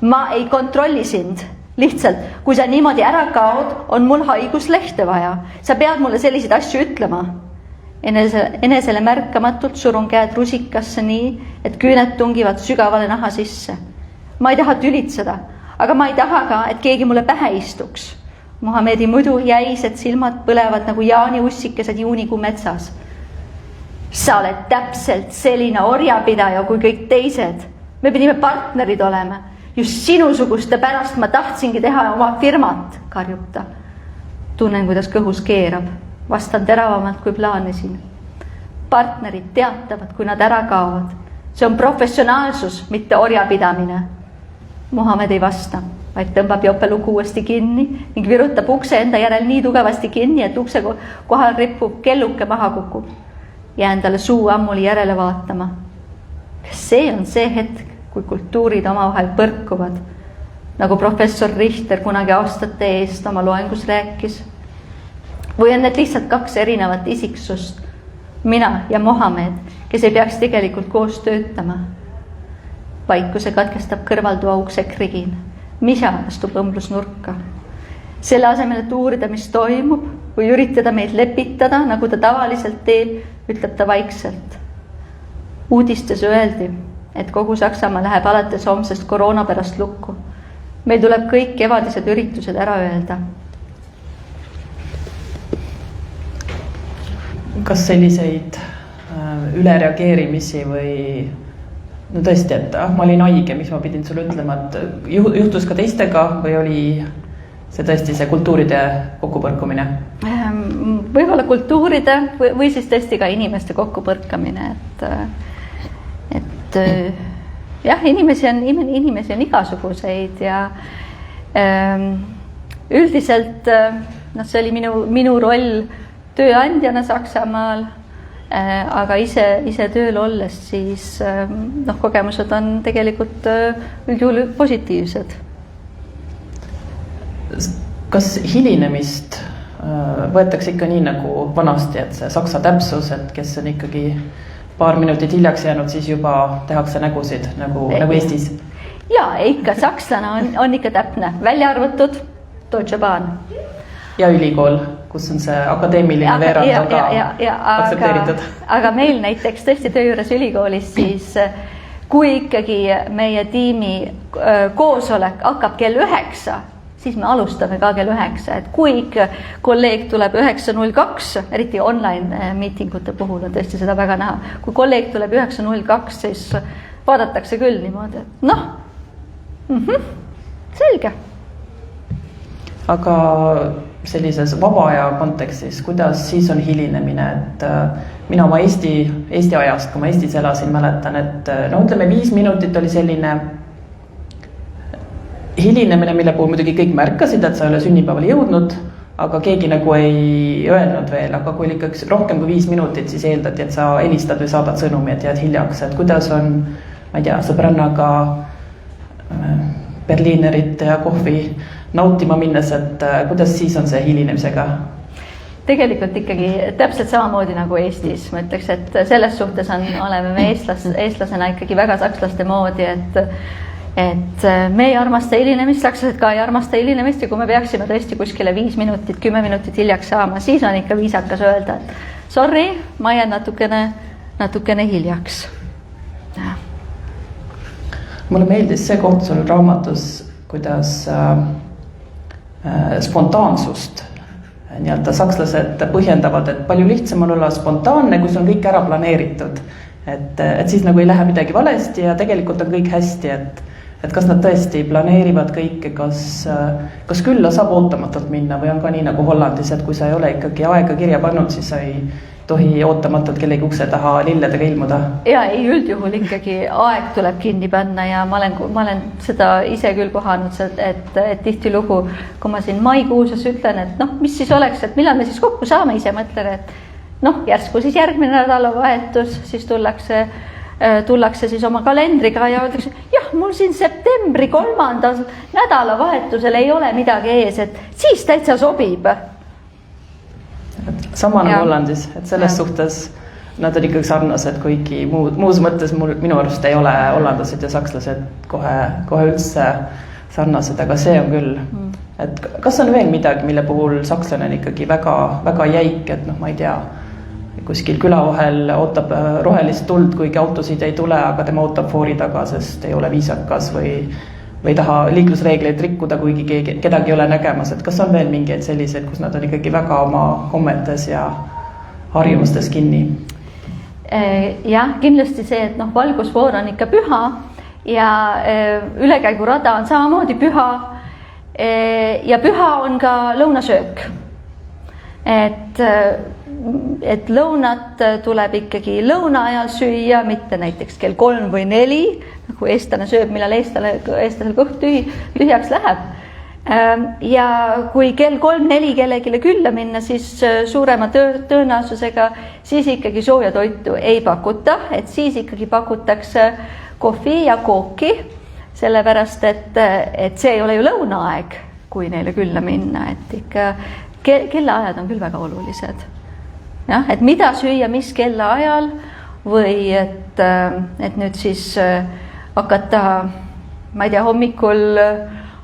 Ma ei kontrolli sind. Lihtsalt, kui sa niimoodi ära kaod, on mul haiguslehte vaja. Sa pead mulle selliseid asju ütlema. Enesele märkamatult surun käed rusikasse nii, et küüned tungivad sügavale naha sisse. Ma ei taha tülitseda, aga ma ei taha ka, et keegi mulle pähe istuks. Mohamedi muidu jäised silmad põlevad nagu Jaani ussikesed juunikuu metsas. Sa oled täpselt selline orjapidaja kui kõik teised. Me pidime partnerid olema. Just sinusuguste pärast ma tahtsingi teha oma firmat, karjub ta. Tunnen, kuidas kõhus keerab. Vastan teravamalt, kui plaanisin. Partnerid teatavad, kui nad ära kaovad. See on professionaalsus, mitte orjapidamine. Mohamed ei vasta, vaid tõmbab jopeluku uuesti kinni ning virutab ukse enda järel nii tugevasti kinni, et ukse kohal rippub kelluke maha kukub. Jään talle suu ammuli järele vaatama. Kas see on see hetk, kui kultuurid omavahel põrkuvad, nagu professor Richter kunagi aastate eest oma loengus rääkis? Või on need lihtsalt 2 erinevat isiksust, mina ja Mohamed, kes ei peaks tegelikult koos töötama? Vaikuse katkestab kõrvaltoa ukse krigin. Misha astub õmblusnurka. Selle asemel, et uurida, mis toimub, või üritada meid lepitada, nagu ta tavaliselt teeb, ütleb ta vaikselt. Uudistes öeldi, et kogu Saksamaa läheb alates homsest koroona pärast lukku. Meil tuleb kõik kevadised üritused ära öelda. Kas selliseid ülereageerimisi või no tõesti, et ma olin haige, mis ma pidin sulle ütlema, et juhtus ka teistega või oli see tõesti see kultuuride kokkupõrkumine? Võib-olla kultuuride või siis tõesti ka inimeste kokkupõrkamine, et jah, inimesi on igasuguseid ja üldiselt see oli minu roll tööandjana Saksamaal, aga ise tööl olles siis kogemused on tegelikult üldjuhul positiivsed. Kas hilinemist võetakse ikka nii nagu vanasti, et see saksa täpsus, et kes on ikkagi paar minutit hiljaks jäänud, siis juba tehakse nägusid nagu Eestis? Jaa, ikka sakslane on ikka täpne, välja arvatud Deutsche Bahn. Ja ülikool, kus on see akadeemiline veerand aktsepteeritud. Aga meil näiteks tõesti töö juures ülikoolis, siis kui ikkagi meie tiimi koosolek hakkab kell 9, siis me alustame ka kell 9, et kui ikka kolleeg tuleb 9.02, eriti online miitingute puhul on tõesti seda väga näha, kui kolleeg tuleb 9.02, siis vaadatakse küll niimoodi, et selge. Aga sellises vaba aja kontekstis, kuidas siis on hilinemine, et mina oma Eesti ajast, kui ma Eestis elasin, mäletan, et ütleme 5 minutit oli selline hilinemine, mille puhul muidugi kõik märkasid, et sa ei ole sünnipäevale jõudnud, aga keegi nagu ei öelnud veel, aga kui oli ikka rohkem kui 5 minutit, siis eeldati, et sa helistad või saadad sõnumi, et jääd hiljaks, et kuidas on, ma ei tea, sõbrannaga berliinerit ja kohvi nautima minnes, et kuidas siis on see hilinemisega? Tegelikult ikkagi täpselt samamoodi nagu Eestis, ma ütleks, et selles suhtes oleme me eestlasena ikkagi väga sakslaste moodi, et me ei armasta hilinemist, sakslased ka ei armasta hilinemist ja kui me peaksime tõesti kuskile 5 minutit, 10 minutit hiljaks saama, siis on ikka viisakas öelda, et sorry, ma jään natukene hiljaks. Ja. Mulle meeldis see koht sul raamatus, kuidas spontaansust nii-öelda sakslased põhjendavad, et palju lihtsam on olla spontaanne, kui see on kõik ära planeeritud. Et siis nagu ei lähe midagi valesti ja tegelikult on kõik hästi, et kas nad tõesti planeerivad kõike, kas külla saab ootamatult minna või on ka nii nagu Hollandis, et kui sa ei ole ikkagi aega kirja pannud, siis sa ei tohi ootamatult kellegi ukse taha lilledega ilmuda? Ja ei, üldjuhul ikkagi aeg tuleb kinni panna ja ma olen seda ise küll kohanud, et tihtilugu, kui ma siin maikuuses ütlen, et mis siis oleks, et millal me siis kokku saame, ise mõtlen, et järsku siis järgmine nädalavahetus, siis tullakse siis oma kalendriga ja öeldakse, jah, mul siin septembri 3. nädalavahetusel ei ole midagi ees, et siis täitsa sobib. Sama nagu Hollandis, et selles suhtes nad on ikkagi sarnased, kuigi muus mõttes minu arust ei ole hollandlased ja sakslased kohe üldse sarnased, aga see on küll. Et kas on veel midagi, mille puhul sakslane on ikkagi väga, väga jäik, et ma ei tea, kuskil küla vahel ootab rohelist tuld, kuigi autosid ei tule, aga tema ootab foori taga, sest ei ole viisakas või taha liiklusreegleid rikkuda, kuigi kedagi ei ole nägemas, et kas on veel mingeid selliseid, kus nad on ikkagi väga oma kommetes ja harjumustes kinni? Jah, kindlasti see, et valgusfoor on ikka püha ja ülekäigurada on samamoodi püha ja püha on ka lõunasöök. Et lõunat tuleb ikkagi lõuna ajal süüa, mitte näiteks kell 3 või 4, nagu eestlane sööb, millal eestlasel kõht tühjaks läheb. Ja kui kell 3-4 kellegile külla minna, siis suurema tõenäosusega siis ikkagi sooja toitu ei pakuta, et siis ikkagi pakutakse kohvi ja kooki, sellepärast et see ei ole ju lõunaaeg, kui neile külla minna, et ikka kellaajad on küll väga olulised. Jah, et mida süüa, mis kella ajal või et nüüd siis hakata, ma ei tea,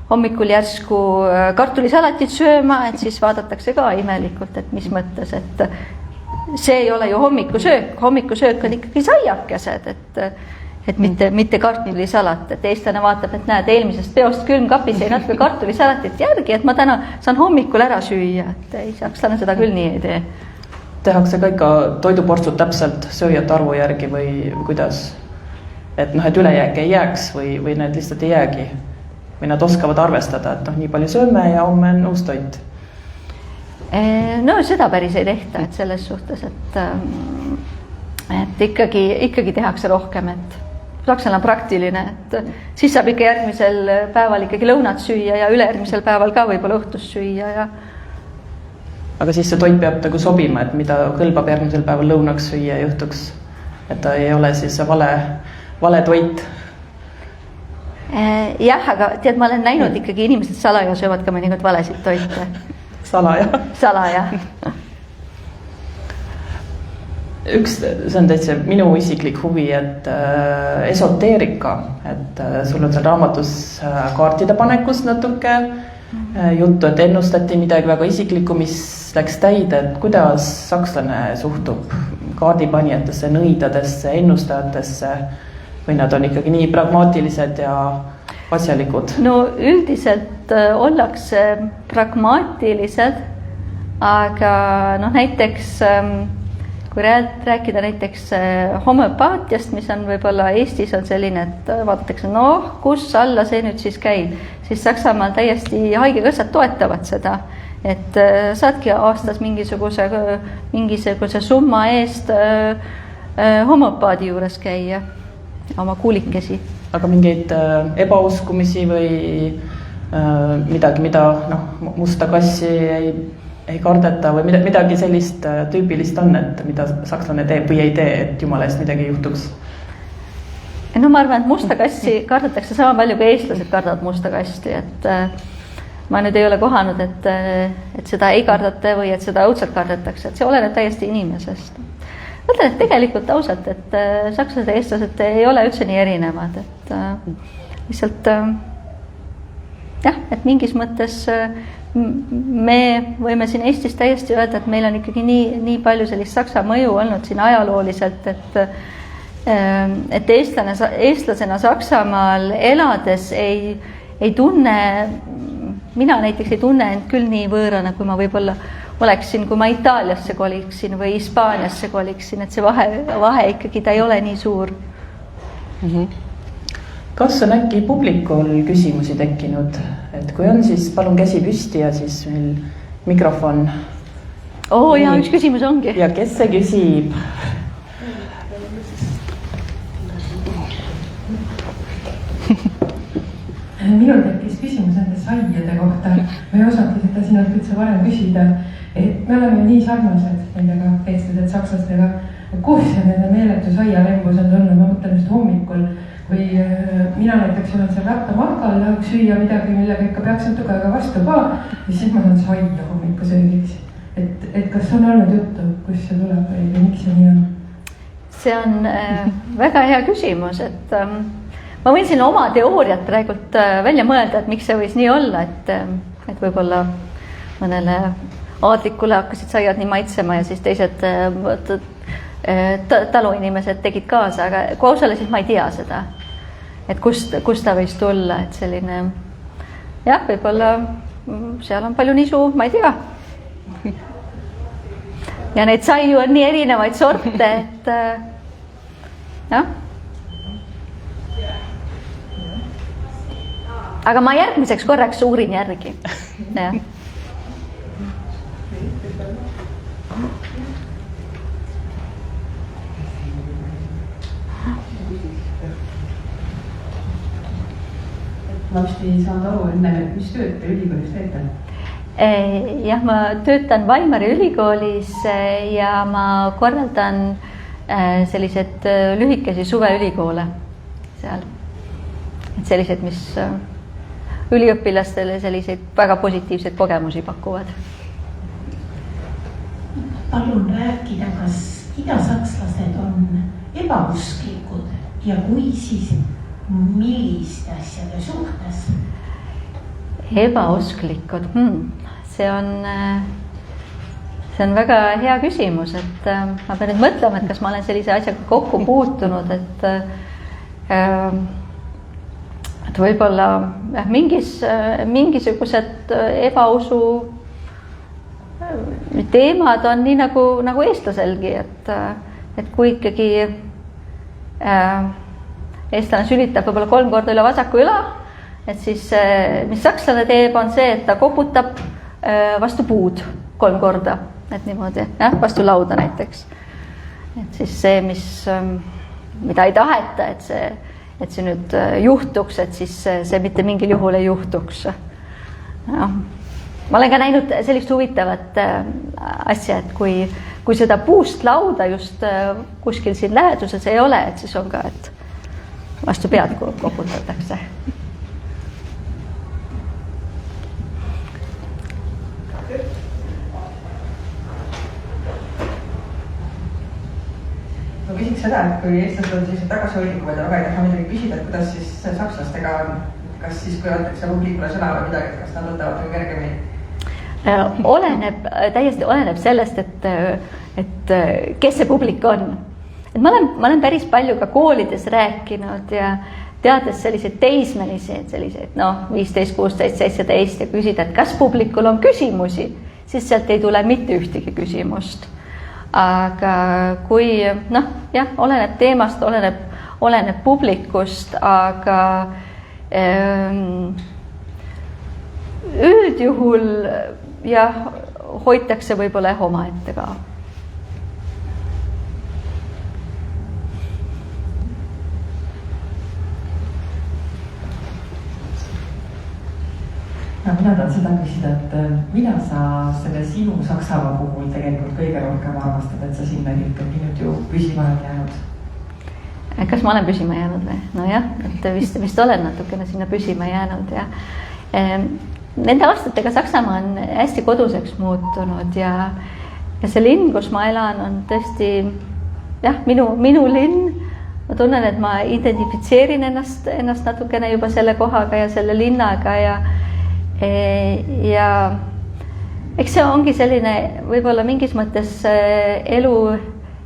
hommikul järsku kartulisalatit sööma, et siis vaadatakse ka imelikult, et mis mõttes, et see ei ole ju hommikusöök on ikkagi saiakesed, et mitte kartulisalat, et eestlane vaatab, et näed, eelmisest peost külmkapis jäi natuke kartulisalatit järgi, et ma täna saan hommikul ära süüa, et ei, sakslane seda küll nii ei tee. Tehakse ka ikka toiduportsud täpselt sööjate arvu järgi või kuidas? et noh, et ülejääk ei jääks või need lihtsalt ei jäägi või nad oskavad arvestada, et noh, nii palju sööme ja homme on uus toit? No seda päris ei tehta, et selles suhtes, et ikkagi tehakse rohkem, et Saksal on praktiline, et siis saab ikka järgmisel päeval ikkagi lõunat süüa ja ülejärgmisel päeval ka võib-olla õhtust süüa ja aga siis see toit peab nagu sobima, et mida kõlbab järgmisel päeval lõunaks süüa juhtuks, et ta ei ole siis vale toit. Jah, aga tead, ma olen näinud ikkagi inimesed salaja söövad ka mõnikord valesid toite. Salaja. See on täitsa minu isiklik huvi, et esoteerika, et sul on seal raamatus kaartide panekust natuke juttu, et ennustati midagi väga isiklikku, mis läks täide, et kuidas sakslane suhtub kaardipanijatesse, nõidadesse, ennustajatesse või nad on ikkagi nii pragmaatilised ja asjalikud? No üldiselt ollakse pragmaatilised, aga noh, näiteks kui rääkida näiteks homöopaatiast, mis on võib-olla Eestis on selline, et vaadatakse, noh, kus alla see nüüd siis käib, siis Saksamaal täiesti haigekassad toetavad seda, et saadki aastas mingisuguse summa eest homöopaadi juures käia oma kuulikesi. Aga mingeid ebauskumisi või midagi, mida musta kassi ei kardeta või midagi sellist tüüpilist on, et mida sakslane teeb või ei tee, et jumala eest midagi juhtuks? No ma arvan, et musta kassi kardetakse sama palju, kui eestlased kardavad musta kasti, et ma nüüd ei ole kohanud, et seda ei kardata või et seda õudselt kardetakse, et see oleneb täiesti inimesest. Mõtlen, et tegelikult ausalt, et sakslased ja eestlased ei ole üldse nii erinevad, et lihtsalt jah, et mingis mõttes me võime siin Eestis täiesti öelda, et meil on ikkagi nii palju sellist saksa mõju olnud siin ajalooliselt, et eestlasena Saksamaal elades ei tunne, mina näiteks ei tunne end küll nii võõrana, kui ma võib-olla oleksin, kui ma Itaaliasse koliksin või Hispaaniasse koliksin, et see vahe ikkagi ta ei ole nii suur. Kas on äkki publikul küsimusi tekkinud, et kui on, siis palun käsi püsti ja siis meil mikrofon. Ja üks küsimus ongi. Ja kes see küsib? Minul tekkis küsimus nende saiade kohta. Me ei osati seda sinult üldse varem küsida, et me oleme nii sarnased nendega, eestlased, sakslastega. Kus see nende meeletu saialembus on tulnud, ma mõtlen just hommikul või mina näiteks olen seal rattamatkal, tahaks süüa midagi, millega ikka peaks natuke aega vastu ka ja siis ma saan saia hommikusöögiks. Et kas on olnud juttu, kus see tuleb või miks see nii on? See on väga hea küsimus, et ma võin siin oma teooriat praegult välja mõelda, et miks see võis nii olla, et võib-olla mõnele aadlikule hakkasid saiad nii maitsema ja siis teised taluinimesed tegid kaasa, aga kui ausale, siis ma ei tea seda, et kust ta võis tulla, et selline jah, võib-olla seal on palju nisu, ma ei tea. Ja neid saiu on nii erinevaid sorte, et jah. Aga ma järgmiseks korraks uurin järgi. Jah. Ma vist ei saanud aru enne, mis tööd te ülikoolis teete? Jah, ma töötan Weimari ülikoolis ja ma korraldan sellised lühikesi suveülikoole seal. Et sellised, mis üliõpilastele selliseid väga positiivseid kogemusi pakuvad. Palun rääkida, kas idasakslased on ebausklikud ja kui siis milliste asjade suhtes? Ebausklikud, see on väga hea küsimus, et ma pean nüüd mõtlema, et kas ma olen sellise asjaga kokku puutunud, et võib-olla mingisugused ebausu teemad on nii nagu eestlaselgi, et kui ikkagi eestlane sülitab võib-olla 3 korda üle vasaku õla, et siis mis sakslane teeb, on see, et ta koputab vastu puud 3 korda, et niimoodi, jah, vastu lauda näiteks. Et siis see, mida ei taheta, et see nüüd juhtuks, et siis see mitte mingil juhul ei juhtuks. Ja. Ma olen ka näinud sellist huvitavat asja, et kui seda puust lauda just kuskil siin läheduses ei ole, et siis on ka, et vastu pead koputatakse. Ma küsiks seda, et kui eestlased on sellised tagasihoidlikumad ja väga ei taha midagi küsida, et kuidas siis sakslastega on, kas siis kui öeldakse publikule sõna või midagi, kas nad võtavad või kergemini? Täiesti oleneb sellest, et kes see publik on. Et ma olen päris palju ka koolides rääkinud ja teades selliseid teismelisi, selliseid 15, 16, 17 ja küsida, et kas publikul on küsimusi, siis sealt ei tule mitte ühtegi küsimust. Aga kui, jah, oleneb teemast, oleneb publikust, aga üldjuhul jah, hoitakse võib-olla omaette ka. Mina tahan seda küsida, et mida sa selle sinu Saksamaa puhul tegelikult kõige rohkem armastad, et sa sinna ikkagi nüüd ju püsima oled jäänud? Kas ma olen püsima jäänud või? No jah, et vist olen natukene sinna püsima jäänud ja nende aastatega Saksamaa on hästi koduseks muutunud ja see linn, kus ma elan, on tõesti jah, minu linn. Ma tunnen, et ma identifitseerin ennast natukene juba selle kohaga ja selle linnaga ja eks see ongi selline võib-olla mingis mõttes elu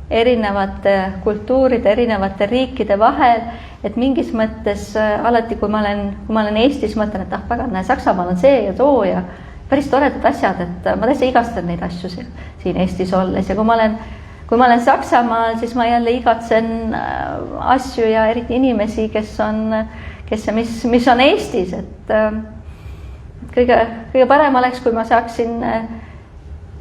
erinevate kultuuride, erinevate riikide vahel, et mingis mõttes alati, kui ma olen Eestis, mõtlen, et pagan, Saksamaal on see ja too ja päris toredad asjad, et ma täitsa igatsen neid asju siin Eestis olles ja kui ma olen Saksamaal, siis ma jälle igatsen asju ja eriti inimesi, mis on Eestis, et kõige parem oleks, kui ma saaksin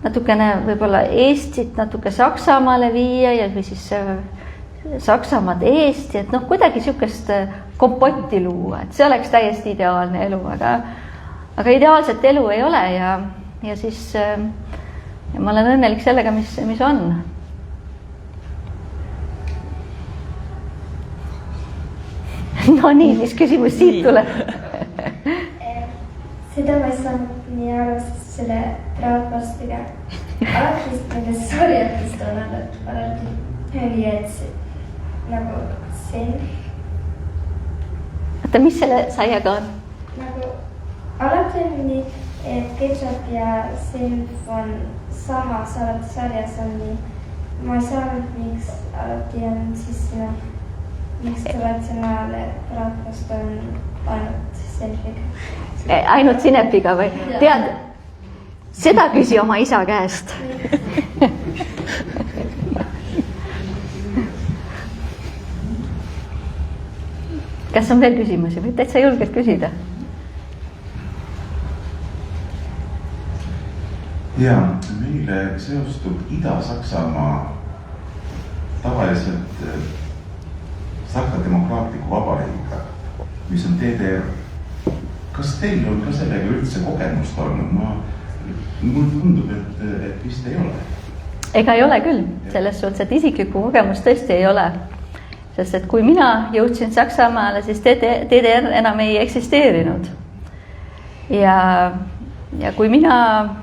natukene võib-olla Eestit natuke Saksamaale viia ja või siis Saksamaad Eesti, et kuidagi niisugust kompotti luua, et see oleks täiesti ideaalne elu, aga ideaalset elu ei ole ja siis ma olen õnnelik sellega, mis on. No nii, mis küsimus siit tuleb? Seda ma ei saanud nii aru, sest selle praadvastiga alati nendest sorjatest on alati nii, et nagu self. Oota, mis selle saiaga on? Nagu alati on nii, et ketchup ja self on samas alati sarjas on nii. Ma ei saanud, miks alati on siis miks traditsionaalne praadvast on ainult selfiga. Ainult sinepiga või? Tead, seda küsi oma isa käest. Kas on veel küsimusi või täitsa julgelt küsida? Ja, meile seostub Ida-Saksamaa tavaliselt Saksa demokraatliku vabariigiga, mis on DDR. Kas teil on ka sellega üldse kogemust olnud? Mul tundub, et vist ei ole. Ega ei ole küll, selles suhtes, et isiklikku kogemust tõesti ei ole. Sest et kui mina jõudsin Saksamaale, siis DDR enam ei eksisteerinud. Ja kui mina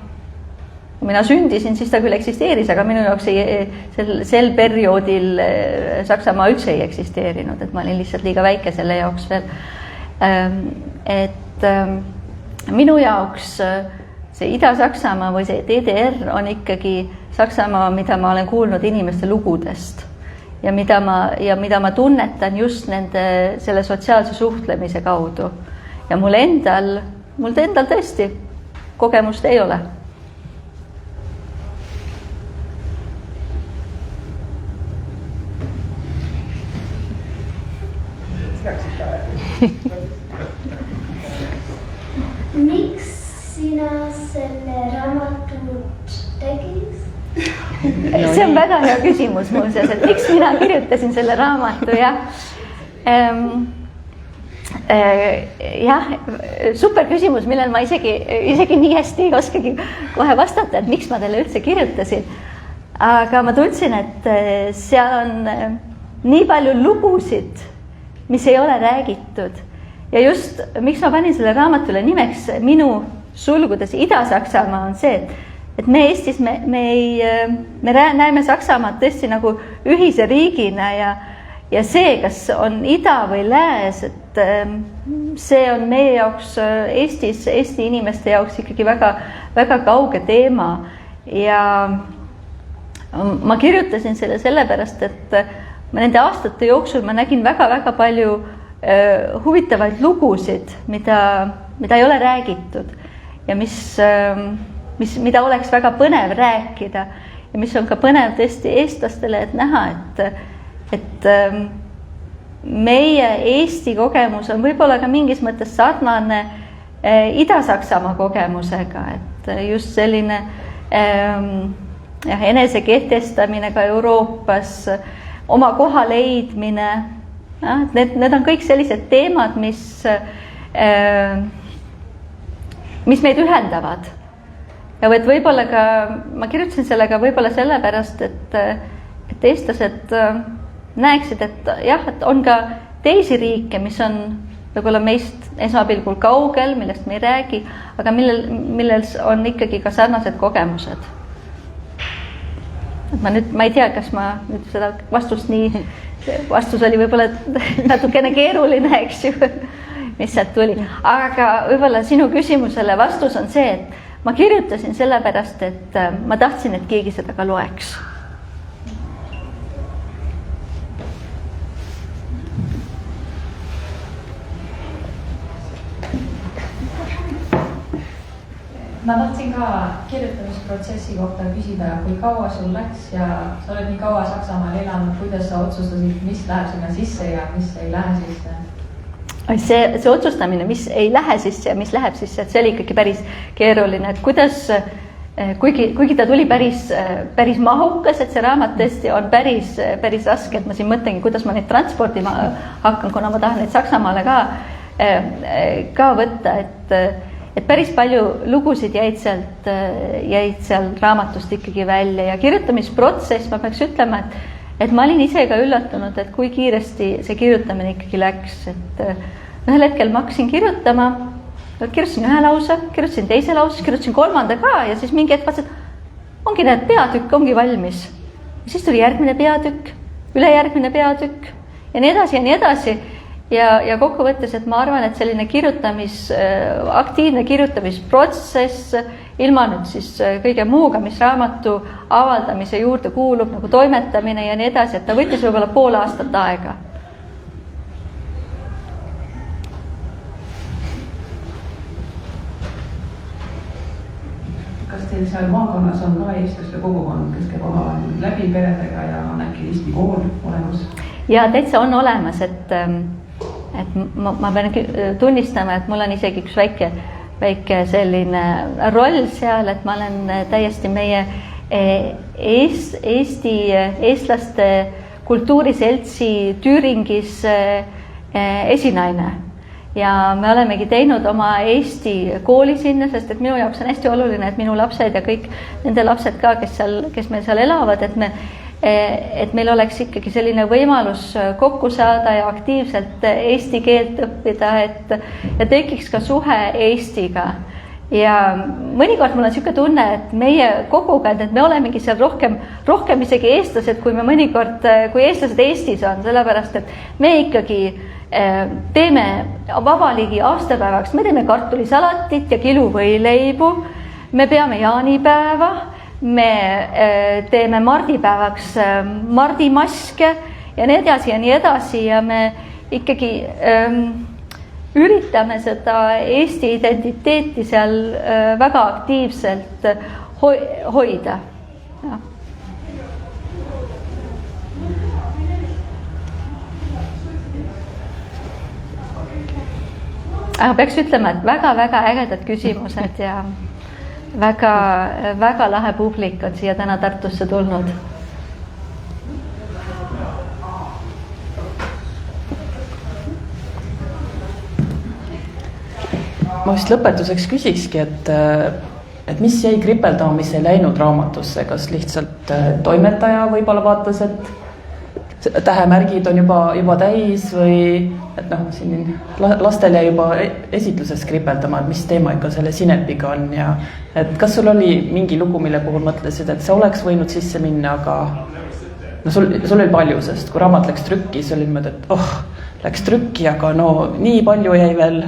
sündisin, siis ta küll eksisteeris, aga minu jaoks sel perioodil Saksamaa üldse ei eksisteerinud, et ma olin lihtsalt liiga väike selle jaoks veel. Et minu jaoks see Ida-Saksamaa või see DDR on ikkagi Saksamaa, mida ma olen kuulnud inimeste lugudest ja mida ma tunnetan just selle sotsiaalse suhtlemise kaudu. Ja mul endal tõesti kogemust ei ole. Miks sina selle raamatu tegid? See on väga hea küsimus muuseas, et miks mina kirjutasin selle raamatu ja jah, super küsimus, millel ma isegi nii hästi ei oskagi kohe vastata, et miks ma talle üldse kirjutasin. Aga ma tundsin, et seal on nii palju lugusid, mis ei ole räägitud. Ja just, miks ma panin selle raamatule nimeks minu sulgudes Ida-Saksamaa on see, et me Eestis, me näeme Saksamaad tõesti nagu ühise riigina ja see, kas on ida või lääs, et see on meie jaoks Eestis, Eesti inimeste jaoks ikkagi väga, väga kauge teema ja ma kirjutasin selle sellepärast, et nende aastate jooksul ma nägin väga-väga palju huvitavaid lugusid, mida ei ole räägitud ja mida oleks väga põnev rääkida ja mis on ka põnev tõesti eestlastele, et näha, et meie Eesti kogemus on võib-olla ka mingis mõttes sarnane Ida-Saksamaa kogemusega, et just selline enese kehtestamine ka Euroopas, oma koha leidmine, need on kõik sellised teemad, mis meid ühendavad. Ja võib-olla ka, ma kirjutasin sellega võib-olla sellepärast, et eestlased näeksid, et jah, et on ka teisi riike, mis on võib-olla meist esmapilgul kaugel, millest me ei räägi, aga millel on ikkagi ka sarnased kogemused. Ma ei tea, kas ma nüüd seda vastus oli võib-olla natukene keeruline, eks ju, mis sealt tuli. Aga võib-olla sinu küsimusele vastus on see, et ma kirjutasin sellepärast, et ma tahtsin, et keegi seda ka loeks. Ma tahtsin ka kirjutamisprotsessi kohta küsida, kui kaua sul läks ja sa oled nii kaua Saksamaal elanud, kuidas sa otsustasid, mis läheb sinna sisse ja mis ei lähe sisse? See otsustamine, mis ei lähe sisse ja mis läheb sisse, et see oli ikkagi päris keeruline, et kuidas, kuigi ta tuli päris mahukas, et see raamat tõesti on päris raske, et ma siin mõtlengi, kuidas ma neid transportima hakkan, kuna ma tahan neid Saksamaale ka võtta, et päris palju lugusid jäid seal raamatust ikkagi välja ja kirjutamisprotsess, ma peaks ütlema, et ma olin ise ka üllatunud, et kui kiiresti see kirjutamine ikkagi läks, et ühel hetkel ma hakkasin kirjutama, kirjutasin ühe lause, kirjutasin teise lause, kirjutasin kolmanda ka ja siis mingi hetk vaatasin, ongi need peatükk, ongi valmis. Ja siis tuli järgmine peatükk, ülejärgmine peatükk ja nii edasi ja nii edasi. Ja kokkuvõttes, et ma arvan, et selline aktiivne kirjutamisprotsess ilma nüüd siis kõige muuga, mis raamatu avaldamise juurde kuulub, nagu toimetamine ja nii edasi, et ta võttis võib-olla pool aastat aega. Kas teil seal maakonnas on ka eestlaste kogukond, kes käib omavahel läbi peredega ja on äkki Eesti kool olemas? Ja täitsa on olemas, et ma pean tunnistama, et mul on isegi üks väike selline roll seal, et ma olen täiesti meie eestlaste kultuuriseltsi Tüüringis esinaine. Ja me olemegi teinud oma Eesti kooli sinna, sest et minu jaoks on hästi oluline, et minu lapsed ja kõik nende lapsed ka, kes meil seal elavad, et meil oleks ikkagi selline võimalus kokku saada ja aktiivselt eesti keelt õppida, ja tekiks ka suhe Eestiga. Ja mõnikord mul on selline tunne, et meie kogukond, et me olemegi seal rohkem isegi eestlased, kui me mõnikord, kui eestlased Eestis on, sellepärast, et me ikkagi teeme vabaliigi aastapäevaks, me teeme kartulisalatit ja kiluvõileibu, me peame jaanipäeva, me teeme mardipäevaks mardimaske ja nii edasi ja me ikkagi üritame seda Eesti identiteeti seal väga aktiivselt hoida. Ja. aga peaks ütlema, et väga-väga ägedad küsimused ja väga lahe publik on siia täna Tartusse tulnud. Ma vist lõpetuseks küsikski, et mis jäi kripeldama, mis ei läinud raamatusse, kas lihtsalt toimetaja võib-olla vaatas, et tähemärgid on juba täis või et noh, siin lastel jäi juba esitluses kripeldama, et mis teema ikka selle sinepiga on ja et kas sul oli mingi lugu, mille puhul mõtlesid, et see oleks võinud sisse minna, aga no sul oli palju, sest kui raamat läks trükki, siis oli niimoodi, et läks trükki, aga no nii palju jäi veel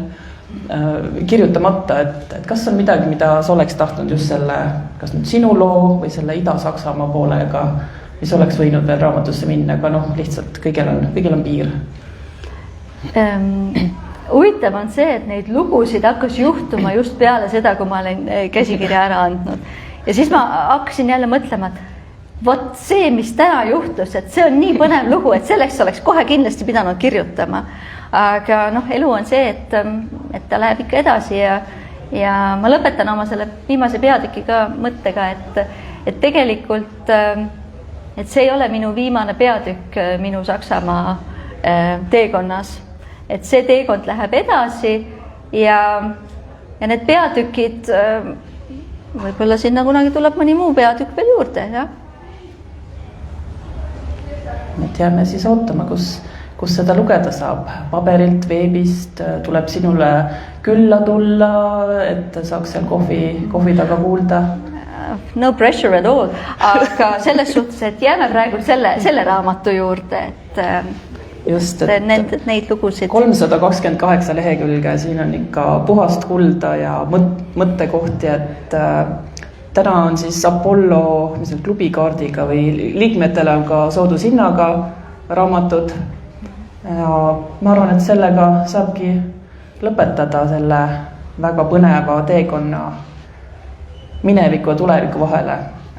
kirjutamata, et kas on midagi, mida sa oleks tahtnud just selle, kas nüüd sinu loo või selle Ida-Saksamaa poolega, mis oleks võinud veel raamatusse minna, aga noh, lihtsalt kõigil on piir. Huvitav on see, et neid lugusid hakkas juhtuma just peale seda, kui ma olen käsikirja ära andnud. Ja siis ma hakkasin jälle mõtlema, et vot see, mis täna juhtus, et see on nii põnev lugu, et selleks oleks kohe kindlasti pidanud kirjutama. Aga noh, elu on see, et ta läheb ikka edasi ja ma lõpetan oma selle viimase peatükiga mõttega, et tegelikult et see ei ole minu viimane peatükk minu Saksamaa teekonnas. Et see teekond läheb edasi ja need peatükid, võib-olla sinna kunagi tuleb mõni muu peatükk veel juurde, jah? Et jääme siis ootama, kus seda lugeda saab. Paberilt, veebist, tuleb sinule külla tulla, et saaks seal kohvi taga kuulda. No pressure at all, aga selles suhtes, et jääme praegu selle raamatu juurde, et just, neid lugusid. 328 lehekülge, siin on ikka puhast kulda ja mõttekohti, et täna on siis Apollo klubikaardiga või liikmetele on ka soodushinnaga raamatud. Ja ma arvan, et sellega saabki lõpetada selle väga põneva teekonna mineviku ja tuleviku vahele,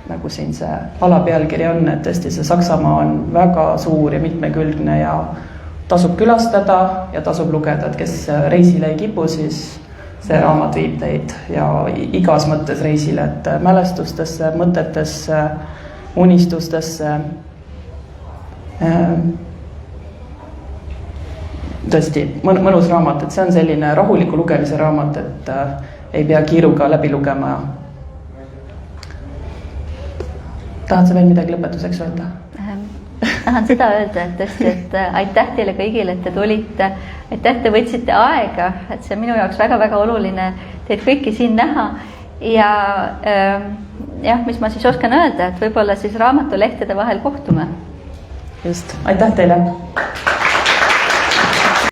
nagu siin see alapealkiri on, et tõesti see Saksamaa on väga suur ja mitmekülgne ja tasub külastada ja tasub lugeda, et kes reisile ei kipu, siis see raamat viib teid ja igas mõttes reisile, et mälestustesse, mõtetesse, unistustesse. Tõesti, mõnus raamat, et see on selline rahuliku lugemise raamat, et ei pea kiiruga läbi lugema. Tahad sa veel midagi lõpetuseks öelda? Tahan seda öelda, et tõesti, et aitäh teile kõigile, et te tulite. Aitäh, te võtsite aega, et see on minu jaoks väga-väga oluline teid kõiki siin näha. Ja jah, mis ma siis oskan öelda, et võib-olla siis raamatulehtede vahel kohtume. Just, aitäh teile!